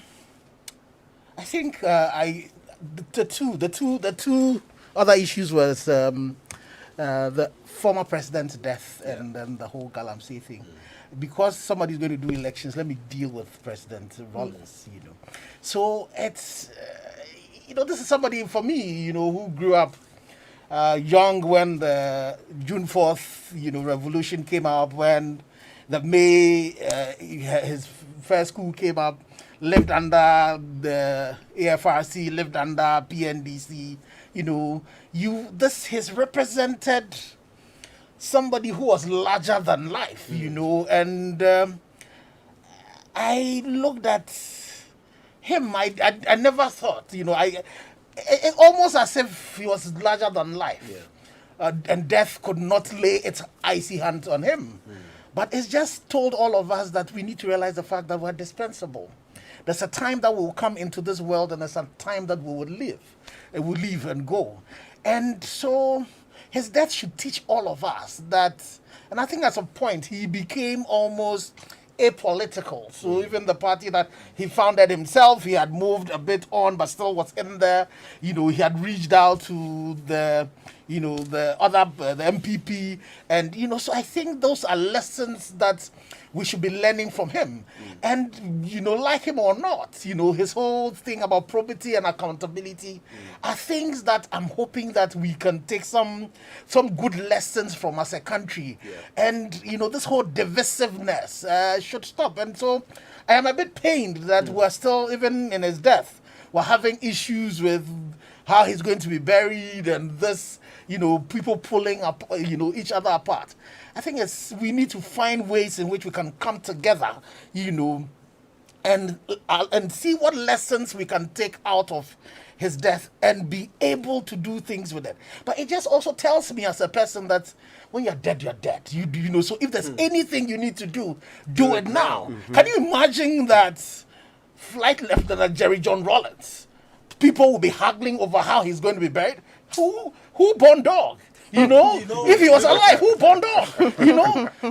I think the two other issues was the former president's death and then the whole Galamsey thing. Because somebody's going to do elections, let me deal with President Rollins, you know. So it's, this is somebody, for me, who grew up young when the June 4th, revolution came up, when the May, his first coup came up, lived under the AFRC, lived under PNDC. He's represented somebody who was larger than life, and I looked at him. I never thought, it's almost as if he was larger than life. And death could not lay its icy hands on him. But it's just told all of us that we need to realize the fact that we're dispensable. There's a time that we will come into this world, and there's a time that we will live. And we'll leave and go. And so his death should teach all of us that, and I think at some point he became almost apolitical. So even the party that he founded himself, he had moved a bit on, but still was in there. He had reached out to the other, the MPP, and so I think those are lessons that we should be learning from him. And like him or not, his whole thing about probity and accountability are things that I'm hoping that we can take some good lessons from as a country. And this whole divisiveness should stop. And so I am a bit pained that we're still, even in his death, we're having issues with how he's going to be buried and this, people pulling up, each other apart. I think we need to find ways in which we can come together, and see what lessons we can take out of his death and be able to do things with it. But it just also tells me as a person that when you're dead, you're dead. So if there's anything you need to do it now. Can you imagine that Flight Lieutenant Jerry John Rawlings, people will be haggling over how he's going to be buried? Who born dog? If he was alive, who born dog?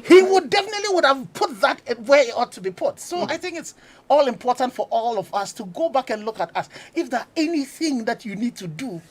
He would have put that where it ought to be put. So I think it's all important for all of us to go back and look at us. If there's anything that you need to do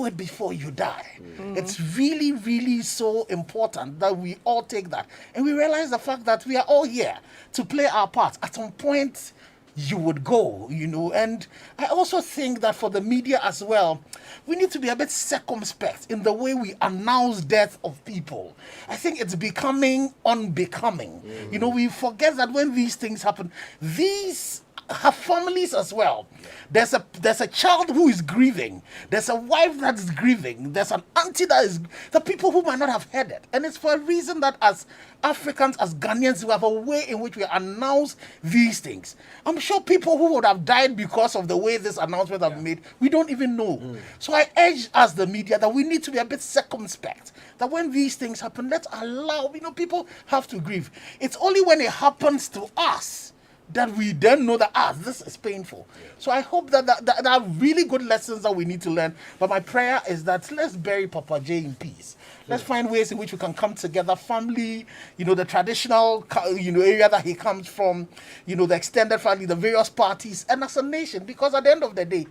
it before you die. It's really, really so important that we all take that. And we realize the fact that we are all here to play our part. At some point, you would go, and I also think that for the media as well, we need to be a bit circumspect in the way we announce death of people. I think it's becoming unbecoming. We forget that when these things happen, these have families as well. There's a child who is grieving. There's a wife that's grieving. There's an auntie that is, the people who might not have heard it. And it's for a reason that as Africans, as Ghanaians, we have a way in which we announce these things. I'm sure people who would have died because of the way this announcement have been made, we don't even know. So I urge us, the media, that we need to be a bit circumspect. That when these things happen, let's allow, people have to grieve. It's only when it happens to us that we then know that, this is painful. So I hope that there are really good lessons that we need to learn. But my prayer is that let's bury Papa J in peace. Let's find ways in which we can come together, family, the traditional, area that he comes from, the extended family, the various parties, and as a nation. Because at the end of the day,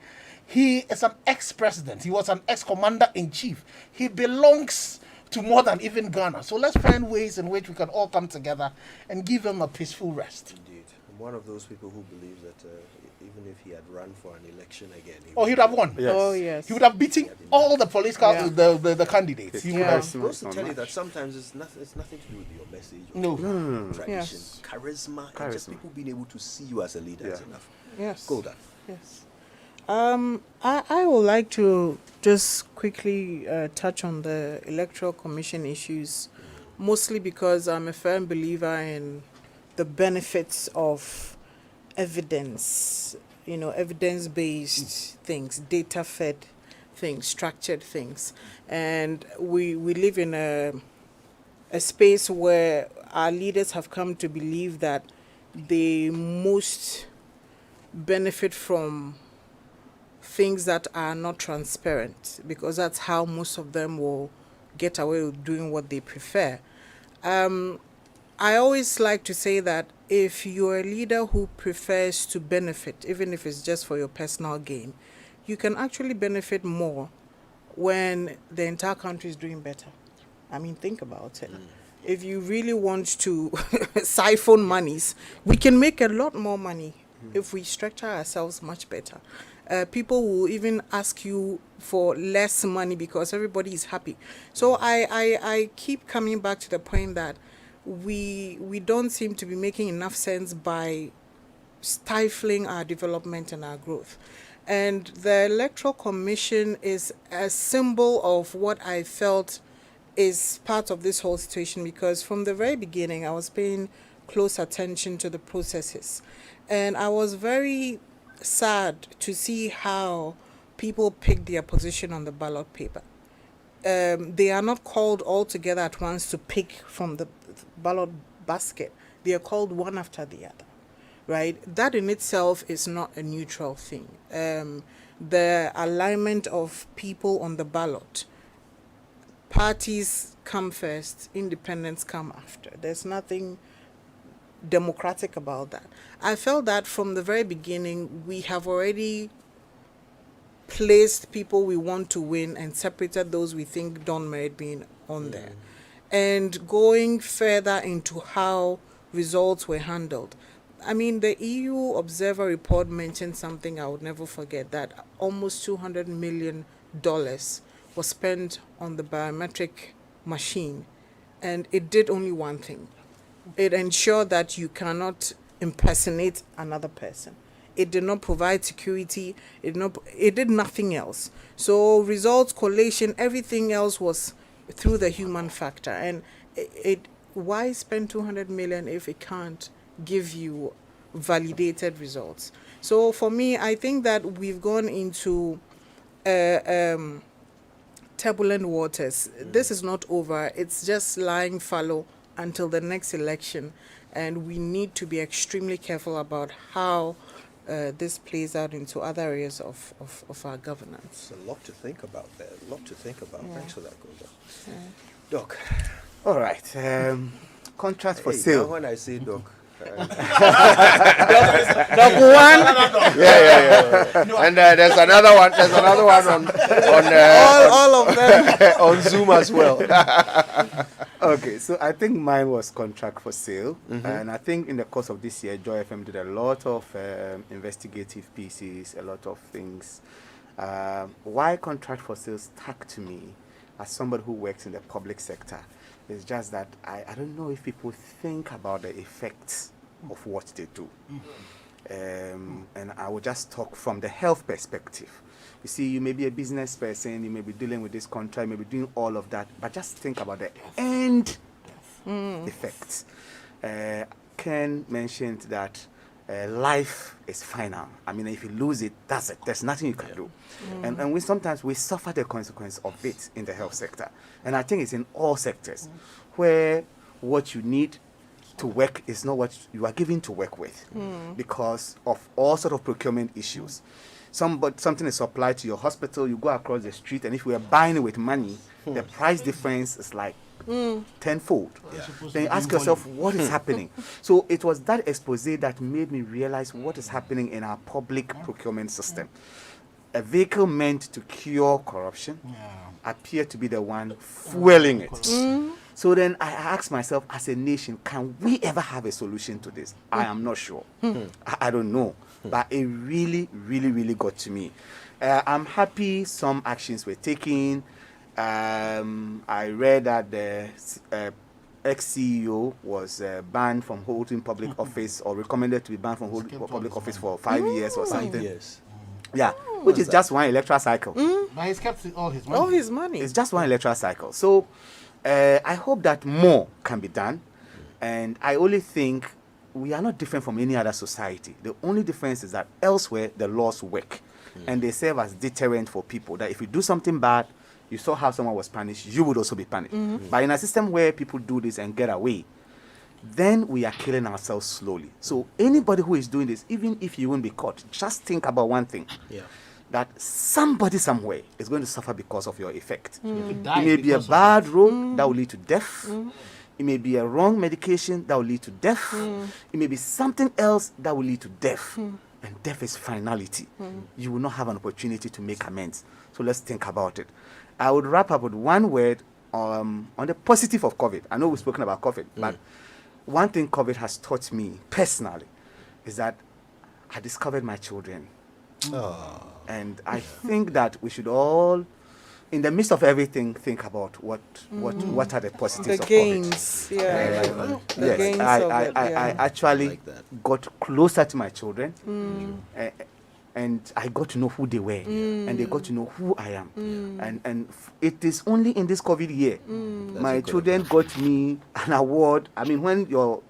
he is an ex-president. He was an ex-commander-in-chief. He belongs to more than even Ghana. So let's find ways in which we can all come together and give him a peaceful rest. Indeed. I'm one of those people who believes that even if he had run for an election again, he'd have won. Yes. Oh yes, he would have beaten all the political the candidates. He would have. I also tell you that sometimes it's nothing to do with your message, or tradition, charisma, and just people being able to see you as a leader is enough. Yes. Golda. Yes. I would like to just quickly touch on the Electoral Commission issues, mostly because I'm a firm believer in the benefits of evidence, evidence-based things, data-fed things, structured things. And we live in a space where our leaders have come to believe that they most benefit from things that are not transparent, because that's how most of them will get away with doing what they prefer. I always like to say that if you're a leader who prefers to benefit, even if it's just for your personal gain, you can actually benefit more when the entire country is doing better. I mean, think about it. If you really want to siphon monies, we can make a lot more money if we structure ourselves much better. People will even ask you for less money because everybody is happy. So I keep coming back to the point that we don't seem to be making enough sense by stifling our development and our growth. And the Electoral Commission is a symbol of what I felt is part of this whole situation, because from the very beginning I was paying close attention to the processes. And I was very sad to see how people pick their position on the ballot paper. They are not called all together at once to pick from the ballot basket. They are called one after the other, right? That in itself is not a neutral thing. The alignment of people on the ballot, parties come first, independents come after. There's nothing democratic about that. I felt that from the very beginning we have already placed people we want to win and separated those we think don't merit being on there. And going further into how results were handled. I mean, the EU Observer report mentioned something I would never forget, that almost $200 million was spent on the biometric machine, and it did only one thing. It ensured that you cannot impersonate another person. It did not provide security. It did nothing else. So results, collation, everything else was through the human factor. And why spend 200 million if it can't give you validated results? So for me, I think that we've gone into turbulent waters. This is not over. It's just lying fallow until the next election, and we need to be extremely careful about how this plays out into other areas of our governance. There's a lot to think about there. A lot to think about. Yeah. Thanks for that, Golda. Doc. All right. Contract for Hey, sale. now when I say Doc. Doc one. Yeah. And there's another one. There's another one on all of them on Zoom as well. Okay, so I think mine was contract for sale, Mhm. and I think in the course of this year, Joy FM did a lot of investigative pieces, a lot of things. Why contract for sale stuck to me as somebody who works in the public sector is just that I don't know if people think about the effects of what they do. And I will just talk from the health perspective. You see, you may be a business person, you may be dealing with this contract, you may be doing all of that, but just think about the end effects. Ken mentioned that life is final. I mean, if you lose it, that's it. There's nothing you can do. And we sometimes we suffer the consequence of it in the health sector. And I think it's in all sectors where what you need to work is not what you are given to work with because of all sort of procurement issues. Something is supplied to your hospital, you go across the street, and if we are buying it with money, the price difference is like tenfold. Then you ask yourself, what is happening? So it was that expose that made me realize what is happening in our public procurement system. A vehicle meant to cure corruption appeared to be the one fueling it. So then I asked myself, as a nation, can we ever have a solution to this? I am not sure. I don't know. But it really, really, really got to me. I'm happy some actions were taken. I read that the ex-CEO was banned from holding public office, or recommended to be banned from holding public office for 5 years or something. 5 years. Yeah, which is just one electoral cycle. But he's kept all his money. All his money. It's just one electoral cycle. So I hope that more can be done. And I only think we are not different from any other society. The only difference is that elsewhere the laws work. And they serve as deterrent for people. That if you do something bad, you saw how someone was punished, you would also be punished. But in a system where people do this and get away, then we are killing ourselves slowly. So anybody who is doing this, even if you won't be caught, just think about one thing. That somebody somewhere is going to suffer because of your effect. It may be a bad road that will lead to death. It may be a wrong medication that will lead to death. It may be something else that will lead to death. And death is finality. You will not have an opportunity to make amends. So let's think about it. I would wrap up with one word on the positive of COVID. I know we've spoken about COVID, but one thing COVID has taught me personally is that I discovered my children. And I think that we should all in the midst of everything, think about what are the positives the of gains, COVID. The gains I actually got closer to my children, and I got to know who they were, and they got to know who I am. And it is only in this COVID year, my children got me an award. I mean, when your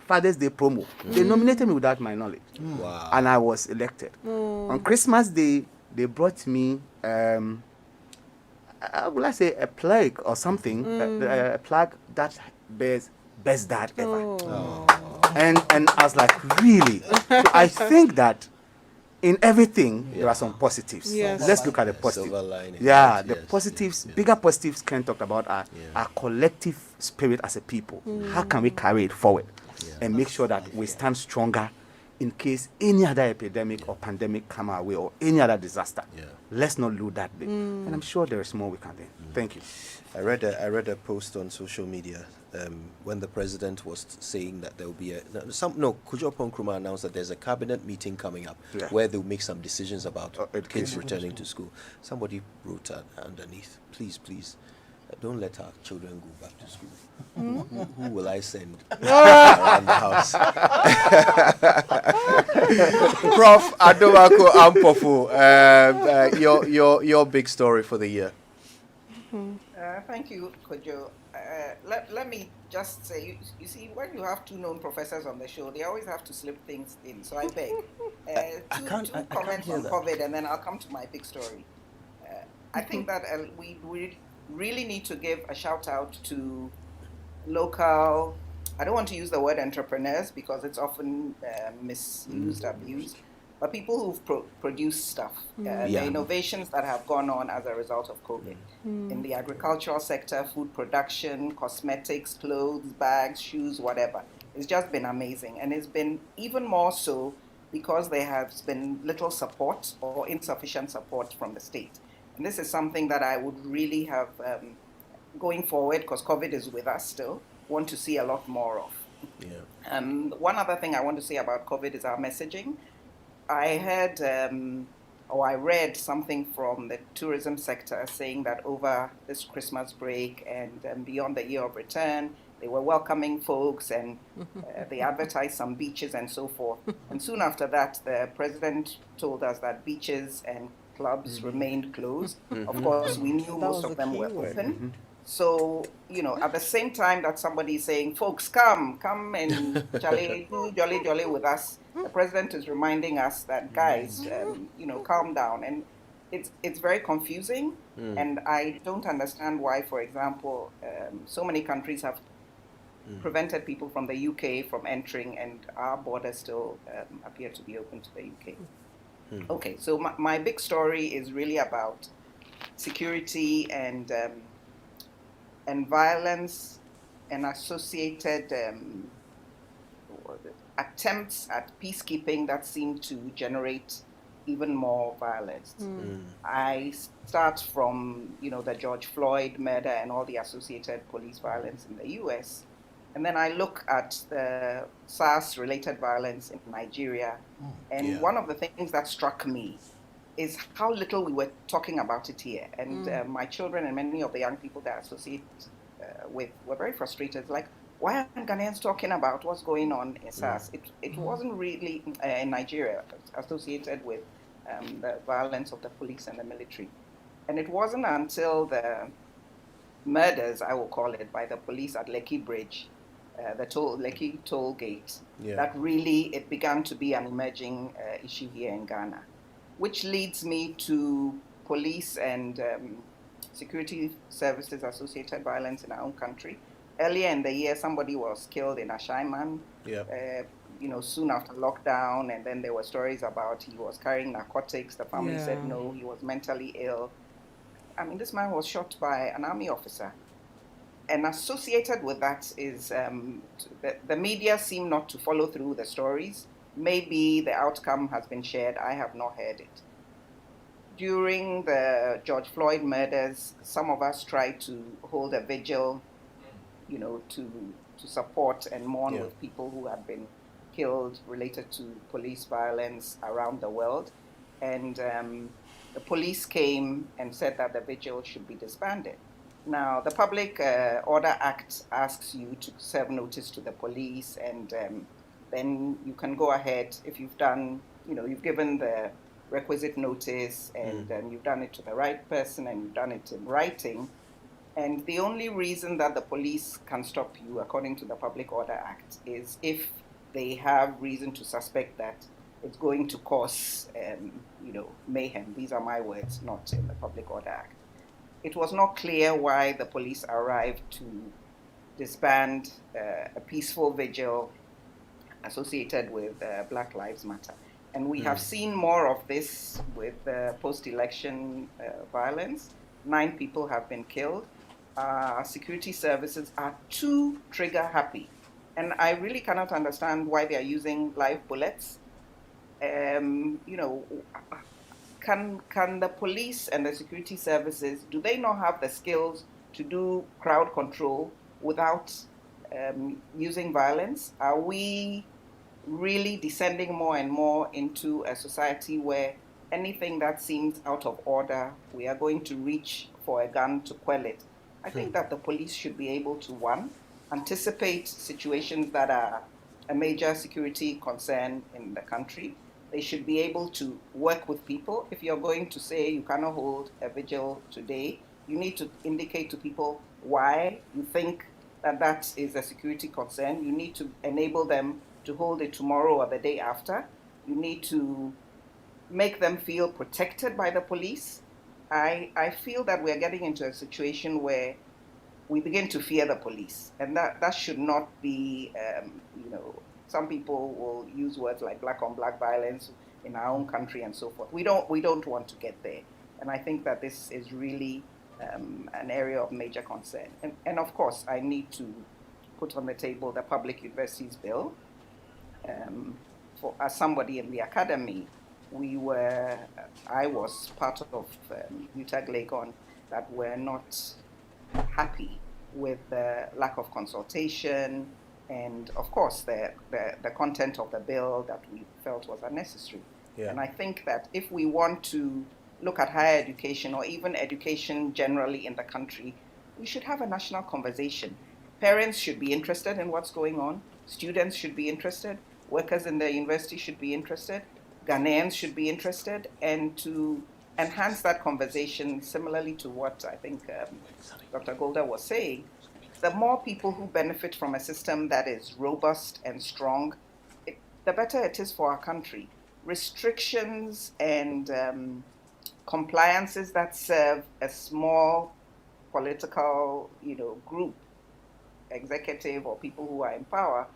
Father's Day promo, they nominated me without my knowledge, and I was elected. On Christmas Day, they brought me, will I say, a plaque or something, a plaque that bears best dad ever. And I was like, really? So I think that in everything, there are some positives. Yes. Let's look at the positives. The positives, bigger positives Ken talked about are our collective spirit as a people. How can we carry it forward and make sure that we stand stronger in case any other epidemic or pandemic come our way or any other disaster? Let's not lose that bit. And I'm sure there is more we can do. Thank you. I read a post on social media when the president was saying that there will be Kojo Nkrumah announced that there's a cabinet meeting coming up where they'll make some decisions about kids returning to school. Somebody wrote underneath, please, don't let our children go back to school. Who will I send around the house? Prof. Adobako Ampofo, your big story for the year. Thank you, Kojo. Let me just say, you see, when you have two known professors on the show, they always have to slip things in. So I beg. Two comments on COVID, and then I'll come to my big story. I think that we really need to give a shout out to local, I don't want to use the word entrepreneurs because it's often misused, abused, but people who've produced stuff, the innovations that have gone on as a result of COVID. In the agricultural sector, food production, cosmetics, clothes, bags, shoes, whatever. It's just been amazing. And it's been even more so because there has been little support or insufficient support from the state. And this is something that I would really have, going forward, because COVID is with us still, want to see a lot more of. One other thing I want to say about COVID is our messaging. I heard, or I read something from the tourism sector saying that over this Christmas break and beyond the year of return, they were welcoming folks and they advertised some beaches and so forth. And soon after that, the president told us that beaches and clubs remained closed. Of course, we knew most of them were open. So, at the same time that somebody is saying, folks, come and jolly with us, the president is reminding us that, guys, calm down. And it's very confusing. And I don't understand why, for example, so many countries have prevented people from the UK from entering, and our borders still appear to be open to the UK. Okay, so my big story is really about security and violence and associated attempts at peacekeeping that seem to generate even more violence. I start from the George Floyd murder and all the associated police violence in the US, and then I look at the SARS-related violence in Nigeria. And one of the things that struck me is how little we were talking about it here. And my children and many of the young people that I associate with were very frustrated. Like, why aren't Ghanaians talking about what's going on in SARS? It wasn't really in Nigeria associated with the violence of the police and the military. And it wasn't until the murders, I will call it, by the police at Lekki Bridge, the Lekki toll gate, that really it began to be an emerging issue here in Ghana, which leads me to police and security services associated violence in our own country. Earlier in the year, somebody was killed in Ashaiman, soon after lockdown, and then there were stories about he was carrying narcotics. The family said no, he was mentally ill. I mean, this man was shot by an army officer. And associated with that is the media seem not to follow through the stories. Maybe the outcome has been shared. I have not heard it. During the George Floyd murders, some of us tried to hold a vigil, to support and mourn with people who had been killed related to police violence around the world. And the police came and said that the vigil should be disbanded. Now, the Public Order Act asks you to serve notice to the police, and then you can go ahead if you've done, you've given the requisite notice, and you've done it to the right person, and you've done it in writing. And the only reason that the police can stop you, according to the Public Order Act, is if they have reason to suspect that it's going to cause, mayhem. These are my words, not in the Public Order Act. It was not clear why the police arrived to disband a peaceful vigil associated with Black Lives Matter. And we have seen more of this with post-election violence. 9 people have been killed. Security services are too trigger happy. And I really cannot understand why they are using live bullets. Can the police and the security services, do they not have the skills to do crowd control without using violence? Are we really descending more and more into a society where anything that seems out of order, we are going to reach for a gun to quell it? I think that the police should be able to, one, anticipate situations that are a major security concern in the country. They should be able to work with people. If you're going to say you cannot hold a vigil today, you need to indicate to people why you think that that is a security concern. You need to enable them to hold it tomorrow or the day after. You need to make them feel protected by the police. I feel that we're getting into a situation where we begin to fear the police, and that should not be, some people will use words like black on black violence in our own country and so forth. We don't want to get there. And I think that this is really an area of major concern. And of course, I need to put on the table the Public Universities Bill. As somebody in the academy, I was part of UTAG Legon that were not happy with the lack of consultation and, of course, the content of the bill that we felt was unnecessary. Yeah. And I think that if we want to look at higher education or even education generally in the country, we should have a national conversation. Parents should be interested in what's going on. Students should be interested. Workers in the university should be interested. Ghanaians should be interested, and to enhance that conversation, similarly to what I think Dr. Golder was saying, the more people who benefit from a system that is robust and strong, the better it is for our country. Restrictions and compliances that serve a small political, group, executive or people who are in power,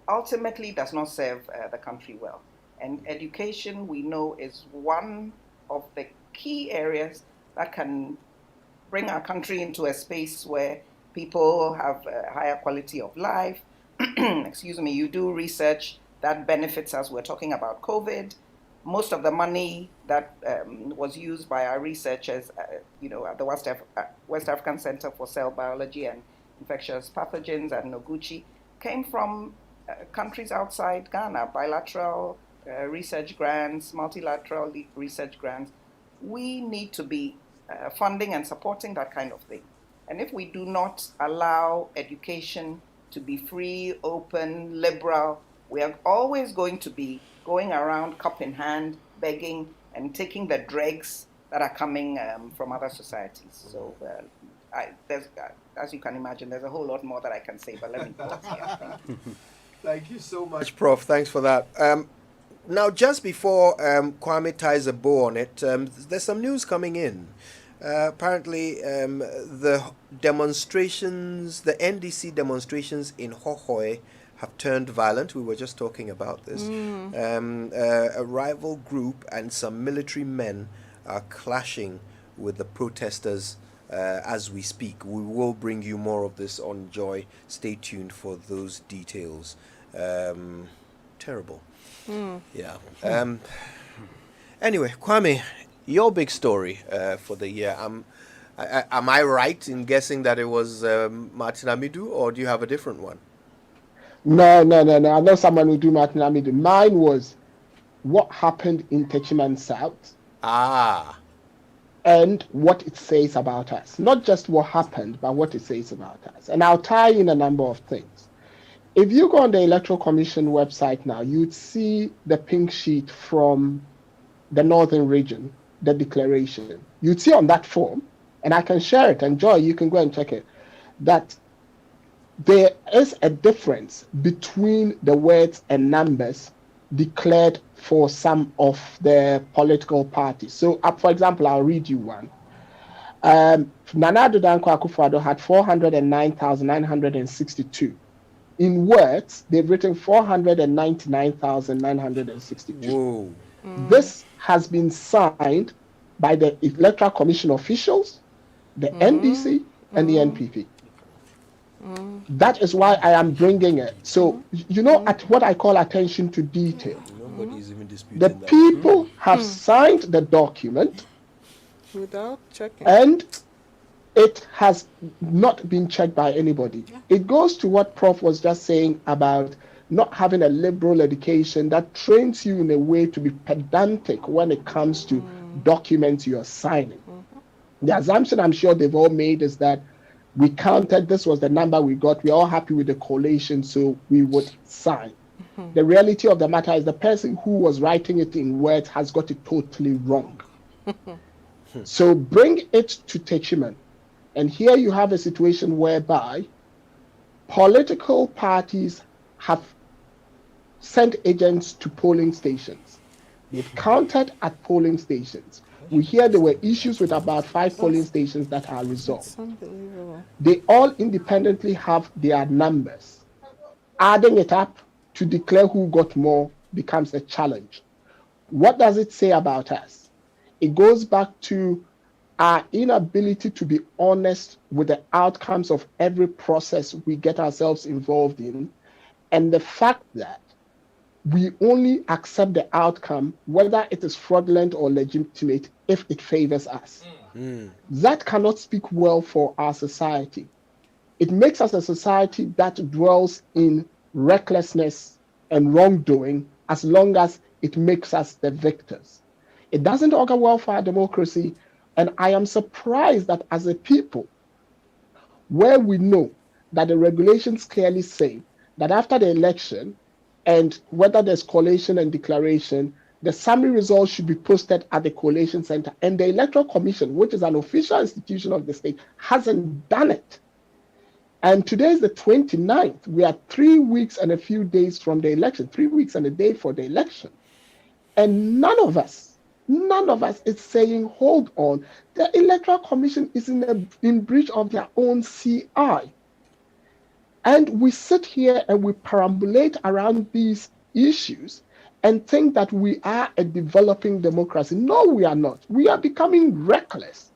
ultimately does not serve the country well. And education, we know, is one of the key areas that can bring our country into a space where people have a higher quality of life. Excuse me, you do research that benefits us. We're talking about COVID. Most of the money that was used by our researchers, at the West African Center for Cell Biology and Infectious Pathogens at Noguchi, came from countries outside Ghana, bilateral research grants, multilateral research grants. We need to be funding and supporting that kind of thing. And if we do not allow education to be free, open, liberal, we are always going to be going around cup in hand, begging and taking the dregs that are coming from other societies. So as you can imagine, there's a whole lot more that I can say, but let me pause here. Thank you so much, Prof. Thanks for that. Now, just before Kwame ties a bow on it, there's some news coming in. Apparently, the demonstrations, the NDC demonstrations in Hohoe have turned violent. We were just talking about this. A rival group and some military men are clashing with the protesters as we speak. We will bring you more of this on Joy. Stay tuned for those details. Terrible. Yeah. Anyway, Kwame, your big story for the year. Am I right in guessing that it was Martin Amidu, or do you have a different one? No. I know someone who do Martin Amidu. Mine was what happened in Techiman South. and what it says about us. Not just what happened, but what it says about us. And I'll tie in a number of things. If you go on the Electoral Commission website now, you'd see the pink sheet from the Northern Region, the declaration. You'd see on that form, and I can share it, and Joy, you can go and check it, that there is a difference between the words and numbers declared for some of the political parties. So, for example, I'll read you one. Nana Addo Dankwa Akufo-Addo had 409,962. In words, they've written 499,962. Whoa. This has been signed by the Electoral Commission officials, the NDC, and the NPP. That is why I am bringing it. So, at what I call attention to detail. Nobody's even disputing The that. people have signed the document without checking. and it has not been checked by anybody. It goes to what Prof was just saying about not having a liberal education that trains you in a way to be pedantic when it comes to documents you're signing. The assumption I'm sure they've all made is that we counted, this was the number we got, we're all happy with the collation, so we would sign. The reality of the matter is the person who was writing it in words has got it totally wrong. So bring it to Techiman. And here you have a situation whereby political parties have sent agents to polling stations. They've counted at polling stations. We hear there were issues with about 5 polling stations that are resolved. They all independently have their numbers. Adding it up to declare who got more becomes a challenge. What does it say about us? It goes back to our inability to be honest with the outcomes of every process we get ourselves involved in, and the fact that we only accept the outcome, whether it is fraudulent or legitimate, if it favors us. That cannot speak well for our society. It makes us a society that dwells in recklessness and wrongdoing as long as it makes us the victors. It doesn't augur well for our democracy, and I am surprised that as a people, where we know that the regulations clearly say that after the election, and whether there's collation and declaration, the summary results should be posted at the collation center. And the Electoral Commission, which is an official institution of the state, hasn't done it. And today is the 29th. We are 3 weeks and a few days from the election, 3 weeks and a day for the election. And none of us is saying, hold on, the Electoral Commission is in breach of their own CI. And we sit here and we perambulate around these issues and think that we are a developing democracy. No, we are not. We are becoming reckless.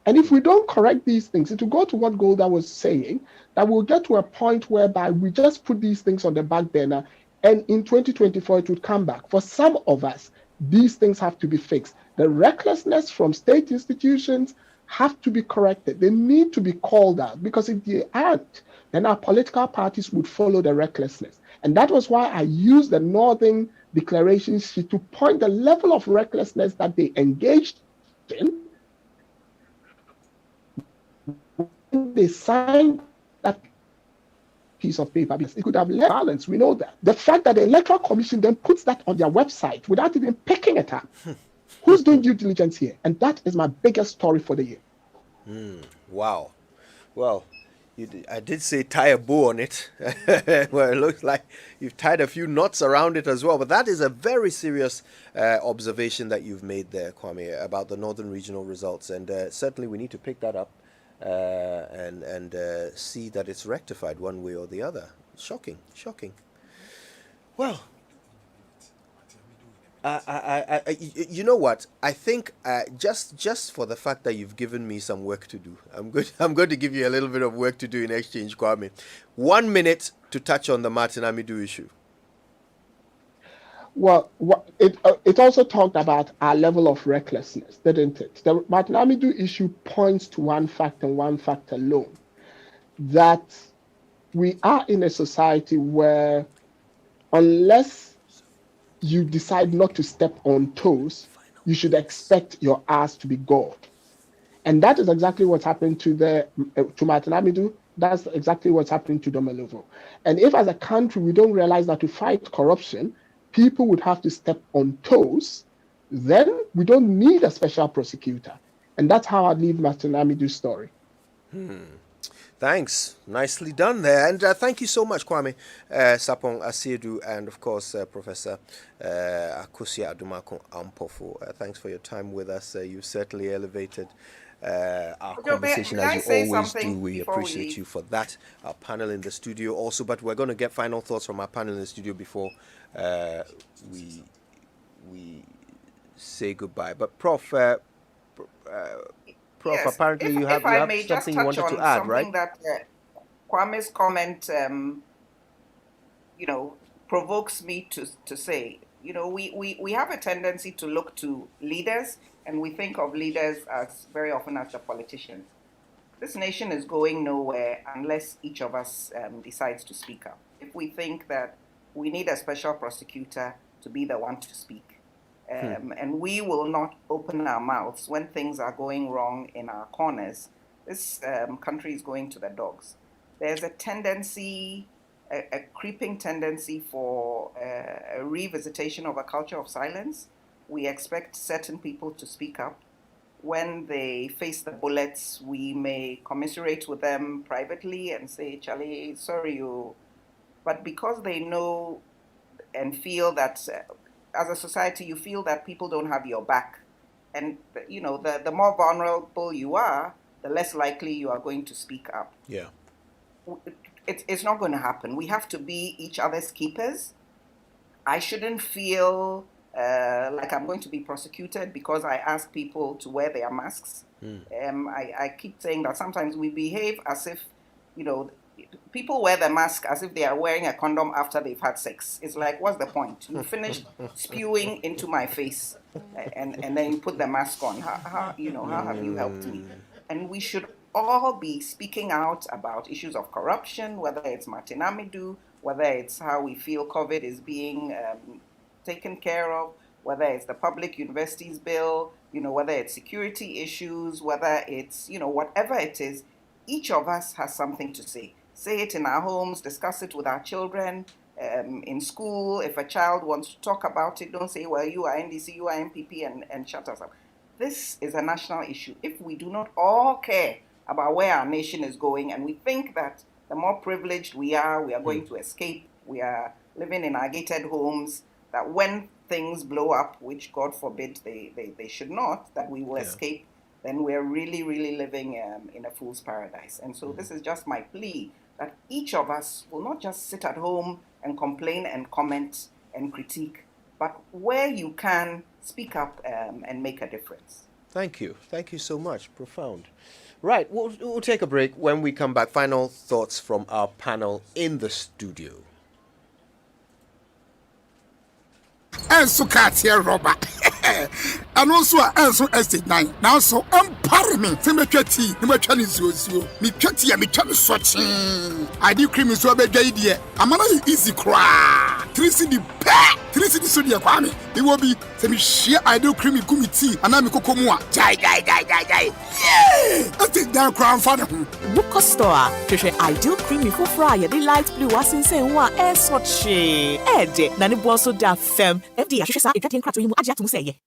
And if we don't correct these things, it will go to what Golda was saying, that we'll get to a point whereby we just put these things on the back burner, and in 2024 it would come back. For some of us, these things have to be fixed. The recklessness from state institutions have to be corrected. They need to be called out, because if they aren't, then our political parties would follow the recklessness. And that was why I used the Northern Declaration sheet to point the level of recklessness that they engaged in when they signed that piece of paper. Because it could have led violence, we know that. The fact that the Electoral Commission then puts that on their website without even picking it up. Who's doing due diligence here? And that is my biggest story for the year. Wow. Well, I did say tie a bow on it. Well, it looks like you've tied a few knots around it as well. But that is a very serious observation that you've made there, Kwame, about the Northern Regional results. And certainly we need to pick that up and see that it's rectified one way or the other. Shocking. Well, you know what? I think just for the fact that you've given me some work to do, I'm going to give you a little bit of work to do in exchange, Kwame. 1 minute to touch on the Martin Amidu issue. Well, it also talked about our level of recklessness, didn't it? The Martin Amidu issue points to one fact and one fact alone, that we are in a society where unless you decide not to step on toes, you should expect your ass to be gored. And that is exactly what's happened to Martin Amidu. That's exactly what's happening to Domelovo. And if as a country we don't realize that to fight corruption, people would have to step on toes, then we don't need a special prosecutor. And that's how I leave Martin Amidu's story. Thanks. Nicely done there. And thank you so much, Kwame Sapong Asiedu, and of course, Professor Akosua Adomako Ampofo. Thanks for your time with us. You've certainly elevated our conversation as you always do. We appreciate you for that. Our panel in the studio also, but we're going to get final thoughts from our panel in the studio before we say goodbye. But Prof, yes, apparently you have something you wanted to add, right? That Kwame's comment, provokes me to say, we have a tendency to look to leaders, and we think of leaders as very often as the politicians. This nation is going nowhere unless each of us decides to speak up. If we think that we need a special prosecutor to be the one to speak, and we will not open our mouths when things are going wrong in our corners, this country is going to the dogs. There's a tendency, a creeping tendency for a revisitation of a culture of silence. We expect certain people to speak up. When they face the bullets, we may commiserate with them privately and say, Charlie, sorry, you. But because they know and feel that as a society, you feel that people don't have your back. And, the more vulnerable you are, the less likely you are going to speak up. Yeah. It's not going to happen. We have to be each other's keepers. I shouldn't feel like I'm going to be prosecuted because I ask people to wear their masks. I keep saying that sometimes we behave as if, people wear the mask as if they are wearing a condom after they've had sex. It's like, what's the point? You finished spewing into my face, and then you put the mask on. How have you helped me? And we should all be speaking out about issues of corruption, whether it's Martin Amidu, whether it's how we feel COVID is being taken care of, whether it's the public universities bill, whether it's security issues, whether it's, whatever it is, each of us has something to say. Say it in our homes, discuss it with our children, in school. If a child wants to talk about it, don't say, well, you are NDC, you are MPP, and shut us up. This is a national issue. If we do not all care about where our nation is going, and we think that the more privileged we are going to escape, we are living in our gated homes, that when things blow up, which God forbid they should not, that we will escape, then we're really, really living in a fool's paradise. And so this is just my plea, that each of us will not just sit at home and complain and comment and critique, but where you can, speak up and make a difference. Thank you. Thank you so much. Profound. Right, we'll take a break. When we come back, final thoughts from our panel in the studio. Enso Katia Roba. And also Enso Estate 9. Now so empire me. Timothy tea. Me chani zio. Me twati ya me chani sochi. I do cream so be idea. Amana easy cry. 3 cedi pe. 3 cedi so dia kwa me. It will be say me share I do cream gumi tea. Ana me kokomua. Jai. Yeah. I take down crown father. Book store. Treasure ideal creamy for fry. The light blue was insane one air sochi. Ede. Nani boso da fem. FD ashisa ekati nkrato yimu aja tumu say.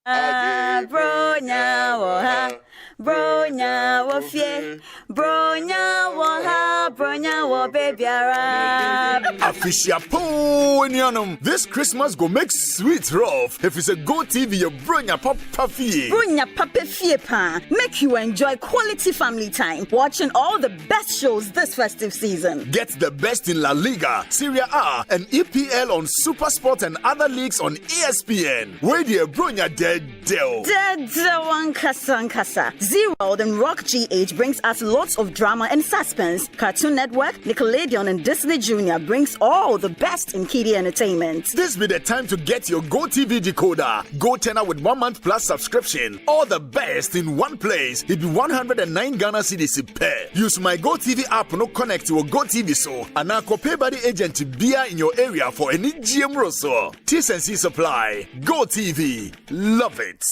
Bronya woha, bronya wo fie, bronya woha, bronya wo bebiara. Afisha po nianum. This Christmas go make sweet rough. If it's a Go TV, your bronya papa fie. Bronya papa fie pa. Make you enjoy quality family time, watching all the best shows this festive season. Get the best in La Liga, Serie A, and EPL on Super Sport and other leagues on ESPN. Where the bronya dead deal. Dead one kasa. Zero and Rock GH brings us lots of drama and suspense. Cartoon Network, Nickelodeon, and Disney Junior brings all the best in kiddie entertainment. This be the time to get your Go TV decoder. Go tenor with 1 month plus subscription. All the best in one place. It be 109 Ghana cedis per. Use my Go TV app no connect to a Go TV so. And now pay by the agent to be in your area for any GM Rosso. T&C supply. Go TV. Love it.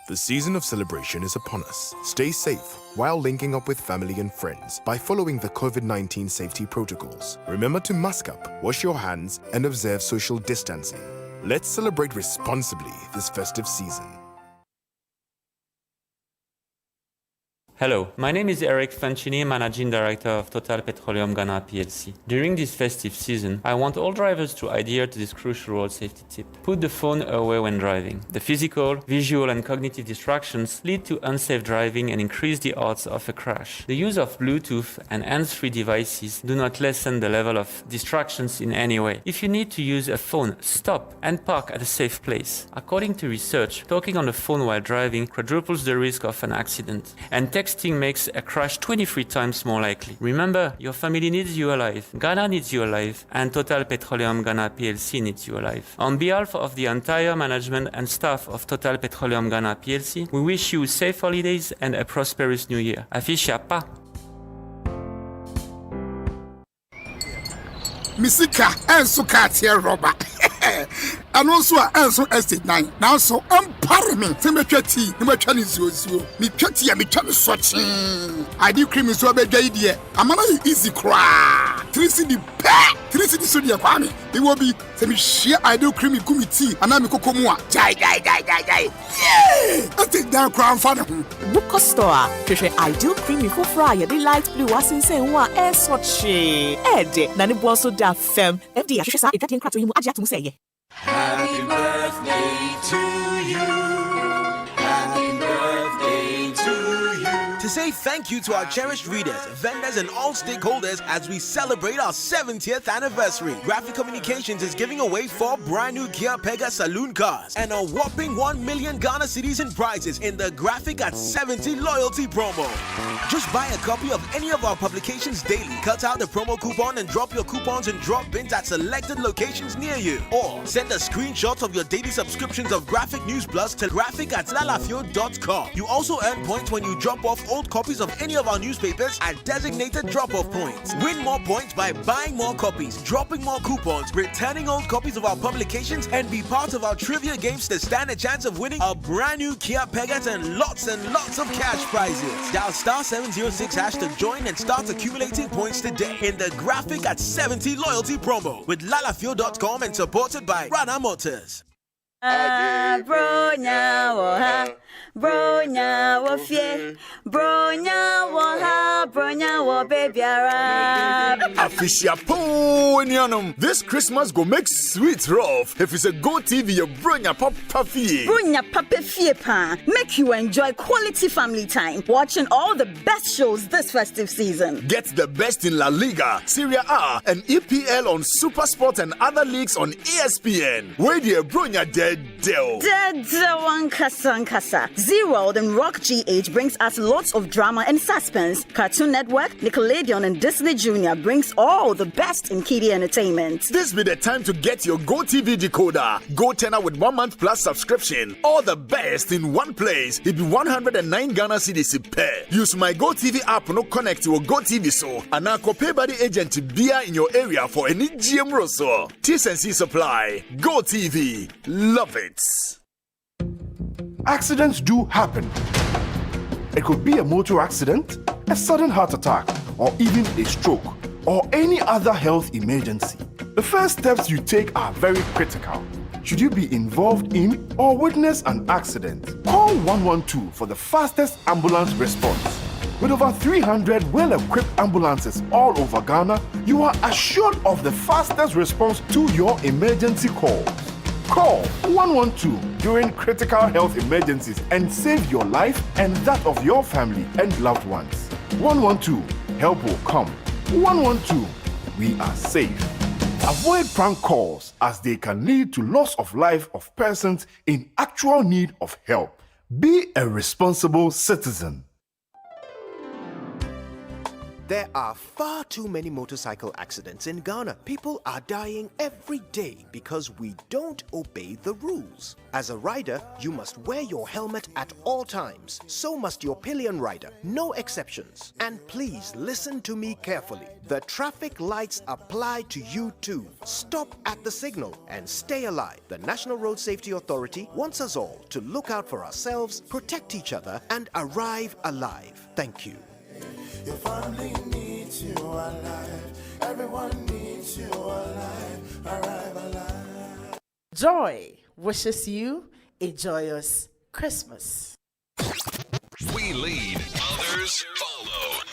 The season of celebration is upon us. Stay safe while linking up with family and friends by following the COVID-19 safety protocols. Remember to mask up, wash your hands, and observe social distancing. Let's celebrate responsibly this festive season. Hello, my name is Eric Fancini, Managing Director of Total Petroleum Ghana PLC. During this festive season, I want all drivers to adhere to this crucial road safety tip. Put the phone away when driving. The physical, visual and cognitive distractions lead to unsafe driving and increase the odds of a crash. The use of Bluetooth and hands-free devices do not lessen the level of distractions in any way. If you need to use a phone, stop and park at a safe place. According to research, talking on the phone while driving quadruples the risk of an accident, and texting makes a crash 23 times more likely. Remember, your family needs you alive, Ghana needs you alive, and Total Petroleum Ghana PLC needs you alive. On behalf of the entire management and staff of Total Petroleum Ghana PLC, we wish you safe holidays and a prosperous new year. Afisha pa! Misika enso katia roba. And also enso estate 9. Now so pardon me. Temetwa tea, nimetwa ni zuo. Mi twati ya mi twa sochi. I do cream so be dwa ide. Amana easy cra. 3CD pa. 3CD so dia kwa me. It will be se mi share I do cream gumi tea ana mi kokomu a. Jai. Yeah! I take down crown father. Book store. Hwehwe Ideal Creamy for fry the light blue asensen wa sochi. Ede na ne bo so da fem. FD ahwehwe sa etwatien krato yi mu agya tum sey. Happy birthday to you. Happy birthday to you. To say thank you to our cherished readers, vendors, and all stakeholders as we celebrate our 70th anniversary, Graphic Communications is giving away 4 brand new Kia Pega saloon cars and a whopping 1 million Ghana cedis in prizes in the Graphic at 70 loyalty promo. Just buy a copy of any of our publications daily, cut out the promo coupon, and drop your coupons in drop bins at selected locations near you. Or send a screenshot of your daily subscriptions of Graphic News Plus to graphic@lalafio.com. You also earn points when you drop off old copies of any of our newspapers at designated drop-off points. Win more points by buying more copies, dropping more coupons, returning old copies of our publications, and be part of our trivia games to stand a chance of winning a brand new Kia Pegas and lots of cash prizes. Dial *706# to join and start accumulating points today in the Graphic at 70 loyalty promo with lalafio.com and supported by Rana Motors. Bronya wo fie, bronya wo ha, bronya wo babyara. Afisha po nianum. This Christmas go make sweet rough. If it's a Go TV, your bronya papa fie. Bronya papa fie pa. Make you enjoy quality family time, watching all the best shows this festive season. Get the best in La Liga, Serie A, and EPL on Super Sport and other leagues on ESPN. Where the bronya dead deal. Dead one kasa. Zero and Rock GH brings us lots of drama and suspense. Cartoon Network, Nickelodeon, and Disney Junior brings all the best in kiddie entertainment. This be the time to get your Go TV decoder. Go tenner with 1 month plus subscription. All the best in one place. It be 109 Ghana cedis per. Use my Go TV app no connect to Go TV so. And now pay by the agent to be in your area for any GM Rosso. T&C supply. Go TV. Love it. Accidents do happen. It could be a motor accident, a sudden heart attack, or even a stroke, or any other health emergency. The first steps you take are very critical. Should you be involved in or witness an accident, call 112 for the fastest ambulance response. With over 300 well-equipped ambulances all over Ghana, you are assured of the fastest response to your emergency calls. Call 112 during critical health emergencies and save your life and that of your family and loved ones. 112, help will come. 112, we are safe. Avoid prank calls as they can lead to loss of life of persons in actual need of help. Be a responsible citizen. There are far too many motorcycle accidents in Ghana. People are dying every day because we don't obey the rules. As a rider, you must wear your helmet at all times. So must your pillion rider. No exceptions. And please listen to me carefully. The traffic lights apply to you too. Stop at the signal and stay alive. The National Road Safety Authority wants us all to look out for ourselves, protect each other, and arrive alive. Thank you. Your family needs you alive. Everyone needs you alive. Arrive alive. Joy wishes you a joyous Christmas. We lead, others follow.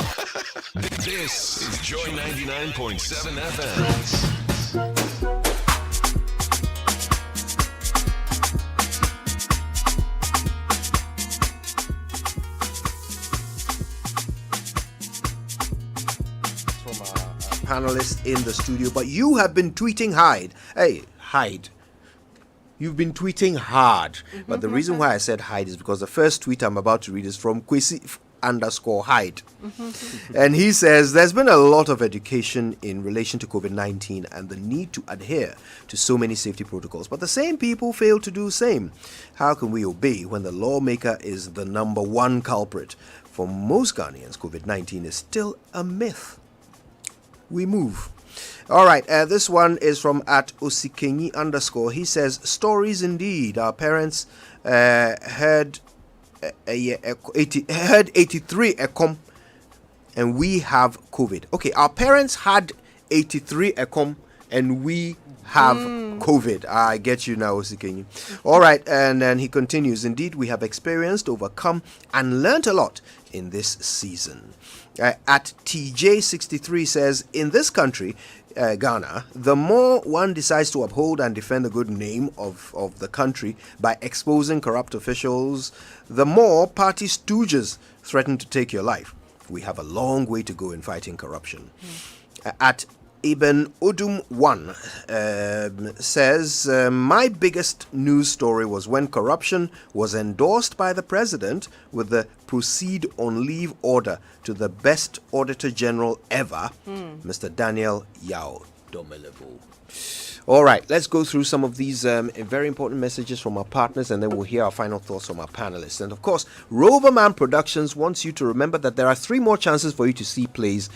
This is Joy 99.7 FM. Panelists in the studio, but you have been tweeting Hyde. Hey, Hyde. You've been tweeting hard. But the reason why I said Hyde is because the first tweet I'm about to read is from Kwesi_Hyde. And he says, there's been a lot of education in relation to COVID-19 and the need to adhere to so many safety protocols. But the same people fail to do the same. How can we obey when the lawmaker is the number one culprit? For most Ghanaians, COVID-19 is still a myth. We move. All right, this one is from @Osikenyi_. He says, stories indeed. Our parents heard 83 ECOM and we have COVID. Okay, our parents had 83 ECOM and we have COVID. I get you now, Osikenyi. All right, and then he continues, indeed, we have experienced, overcome, and learnt a lot in this season. @TJ63 says, in this country, Ghana, the more one decides to uphold and defend the good name of the country by exposing corrupt officials, the more party stooges threaten to take your life. We have a long way to go in fighting corruption. Ibn Udum 1 says, my biggest news story was when corruption was endorsed by the president with the proceed on leave order to the best auditor general ever, Mr. Daniel Yao Domelevo. All right, let's go through some of these very important messages from our partners, and then we'll hear our final thoughts from our panelists. And of course, Roverman Productions wants you to remember that there are 3 more chances for you to see plays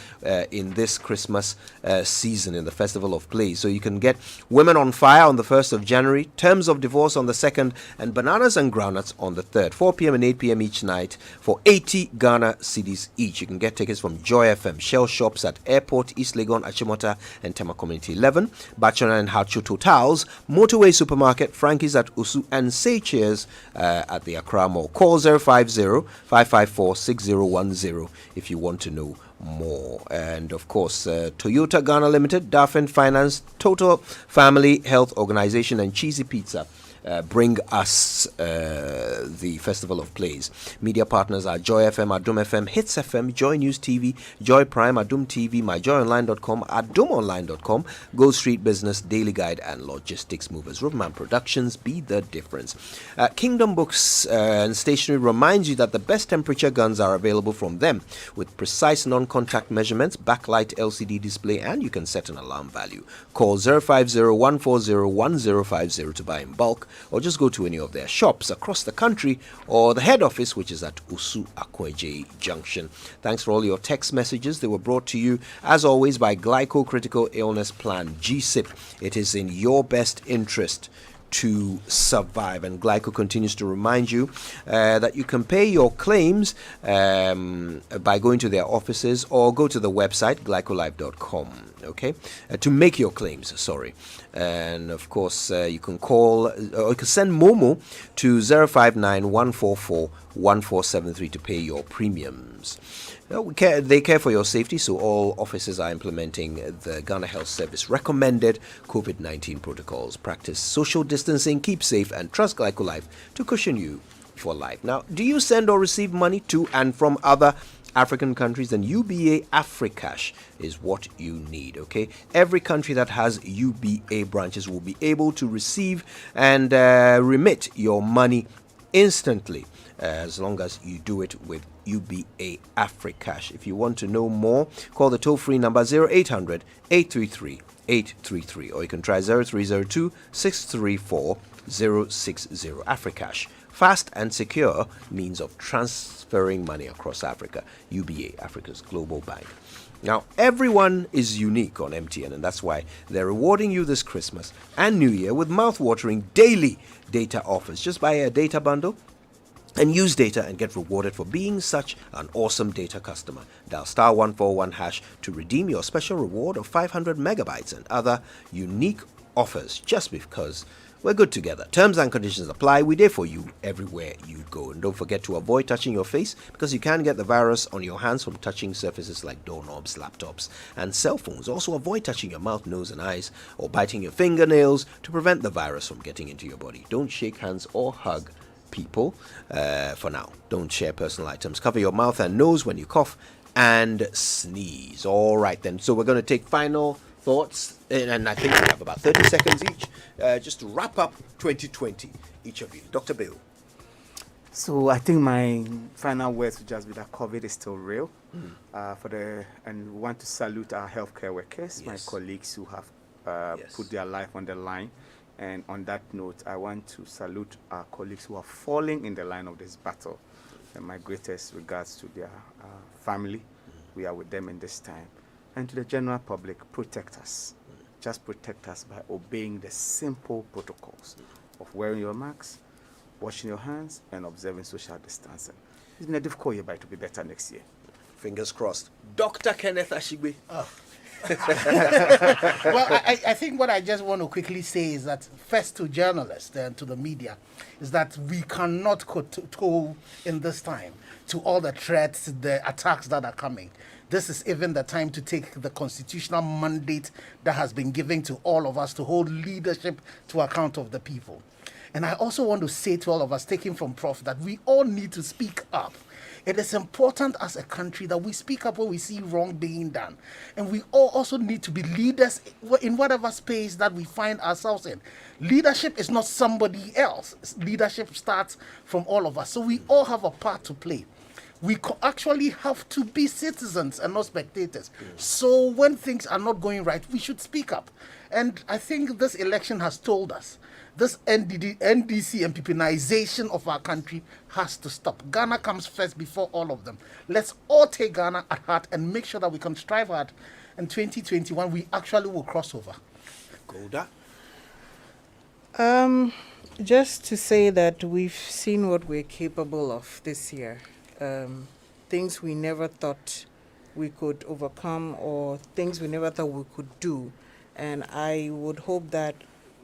in this Christmas season in the Festival of Plays. So you can get Women on Fire on the 1st of January, Terms of Divorce on the 2nd, and Bananas and Groundnuts on the 3rd, 4 p.m. and 8 p.m. each night for 80 Ghana cedis each. You can get tickets from Joy FM, Shell Shops at Airport, East Legon, Achimota, and Tema Community 11, Bachana and Hachu Totals, Motorway Supermarket, Frankie's at Usu, and Say Cheers at the Accra Mall. Call 050-554-6010 if you want to know more. And of course, Toyota Ghana Limited, Dafen Finance, Total Family Health Organization, and Cheesy Pizza bring us the Festival of Plays. Media partners are Joy FM, Adum FM, Hits FM, Joy News TV, Joy Prime, Adum TV, MyJoyOnline.com, AdumOnline.com, Gold Street Business, Daily Guide, and Logistics Movers. Roverman Productions, be the difference. Kingdom Books and Stationery reminds you that the best temperature guns are available from them with precise non-contact measurements, backlight LCD display, and you can set an alarm value. Call 050-140-1050 to buy in bulk, or just go to any of their shops across the country, or the head office, which is at Usu Akweje Junction. Thanks for all your text messages. They were brought to you, as always, by Glyco Critical Illness Plan, GSIP. It is in your best interest to survive, and Glyco continues to remind you that you can pay your claims by going to their offices or go to the website glycolife.com, okay, to make your claims, and of course you can call or you can send Momo to 059-144-1473 to pay your premiums. They care for your safety, so all offices are implementing the Ghana Health Service recommended COVID-19 protocols. Practice social distancing, keep safe, and trust Glycolife to cushion you for life. Now, do you send or receive money to and from other African countries? Then UBA Africash is what you need, okay? Every country that has UBA branches will be able to receive and remit your money instantly, as long as you do it with UBA Africash. If you want to know more, call the toll-free number 0800 833 833, or you can try 0302 634 060. Africash, fast and secure means of transferring money across Africa. UBA, Africa's global bank. Now, everyone is unique on MTN, and that's why they're rewarding you this Christmas and New Year with mouth-watering daily data offers. Just buy a data bundle and use data and get rewarded for being such an awesome data customer. Dial *141# to redeem your special reward of 500 megabytes and other unique offers, just because we're good together. Terms and conditions apply. We're there for you everywhere you go. And don't forget to avoid touching your face, because you can get the virus on your hands from touching surfaces like doorknobs, laptops, and cell phones. Also, avoid touching your mouth, nose, and eyes, or biting your fingernails to prevent the virus from getting into your body. Don't shake hands or hug people for now. Don't share personal items. Cover your mouth and nose when you cough and sneeze. All right, then. So we're going to take final thoughts, and I think we have about 30 seconds each, just to wrap up 2020, each of you. Dr. Bill. So I think my final words would just be that COVID is still real. And we want to salute our healthcare workers, my colleagues who have put their life on the line. And on that note, I want to salute our colleagues who are falling in the line of this battle. And my greatest regards to their family. We are with them in this time. And to the general public, protect us. Just protect us by obeying the simple protocols of wearing your masks, washing your hands, and observing social distancing. It's been a difficult year, but it will be better next year. Fingers crossed. Dr. Kenneth Ashigbe. Well, I think what I just want to quickly say is that first to journalists and to the media is that we cannot kowtow in this time to all the threats, the attacks that are coming. This is even the time to take the constitutional mandate that has been given to all of us to hold leadership to account of the people. And I also want to say to all of us, taking from Prof, that we all need to speak up. It is important as a country that we speak up when we see wrong being done. And we all also need to be leaders in whatever space that we find ourselves in. Leadership is not somebody else. Leadership starts from all of us. So we all have a part to play. We actually have to be citizens and not spectators. So when things are not going right, we should speak up. And I think this election has told us this NDC and MPPinization of our country has to stop. Ghana comes first before all of them. Let's all take Ghana at heart and make sure that we can strive hard. In 2021, we actually will cross over. Golda? Just to say that we've seen what we're capable of this year. Things we never thought we could overcome, or things we never thought we could do. And I would hope that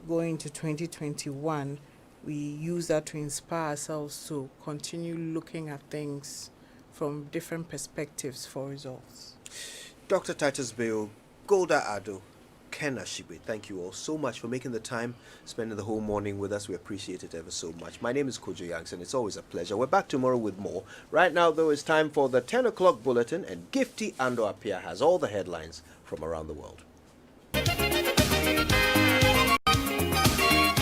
going to 2021, we use that to inspire ourselves to continue looking at things from different perspectives for results. Dr. Titus Bill, Golda Ado, Ken Ashigbe, thank you all so much for making the time, spending the whole morning with us. We appreciate it ever so much. My name is Kojo Yanks, and it's always a pleasure. We're back tomorrow with more. Right now, though, it's time for the 10 o'clock bulletin, and Gifty Ando Apia has all the headlines from around the world.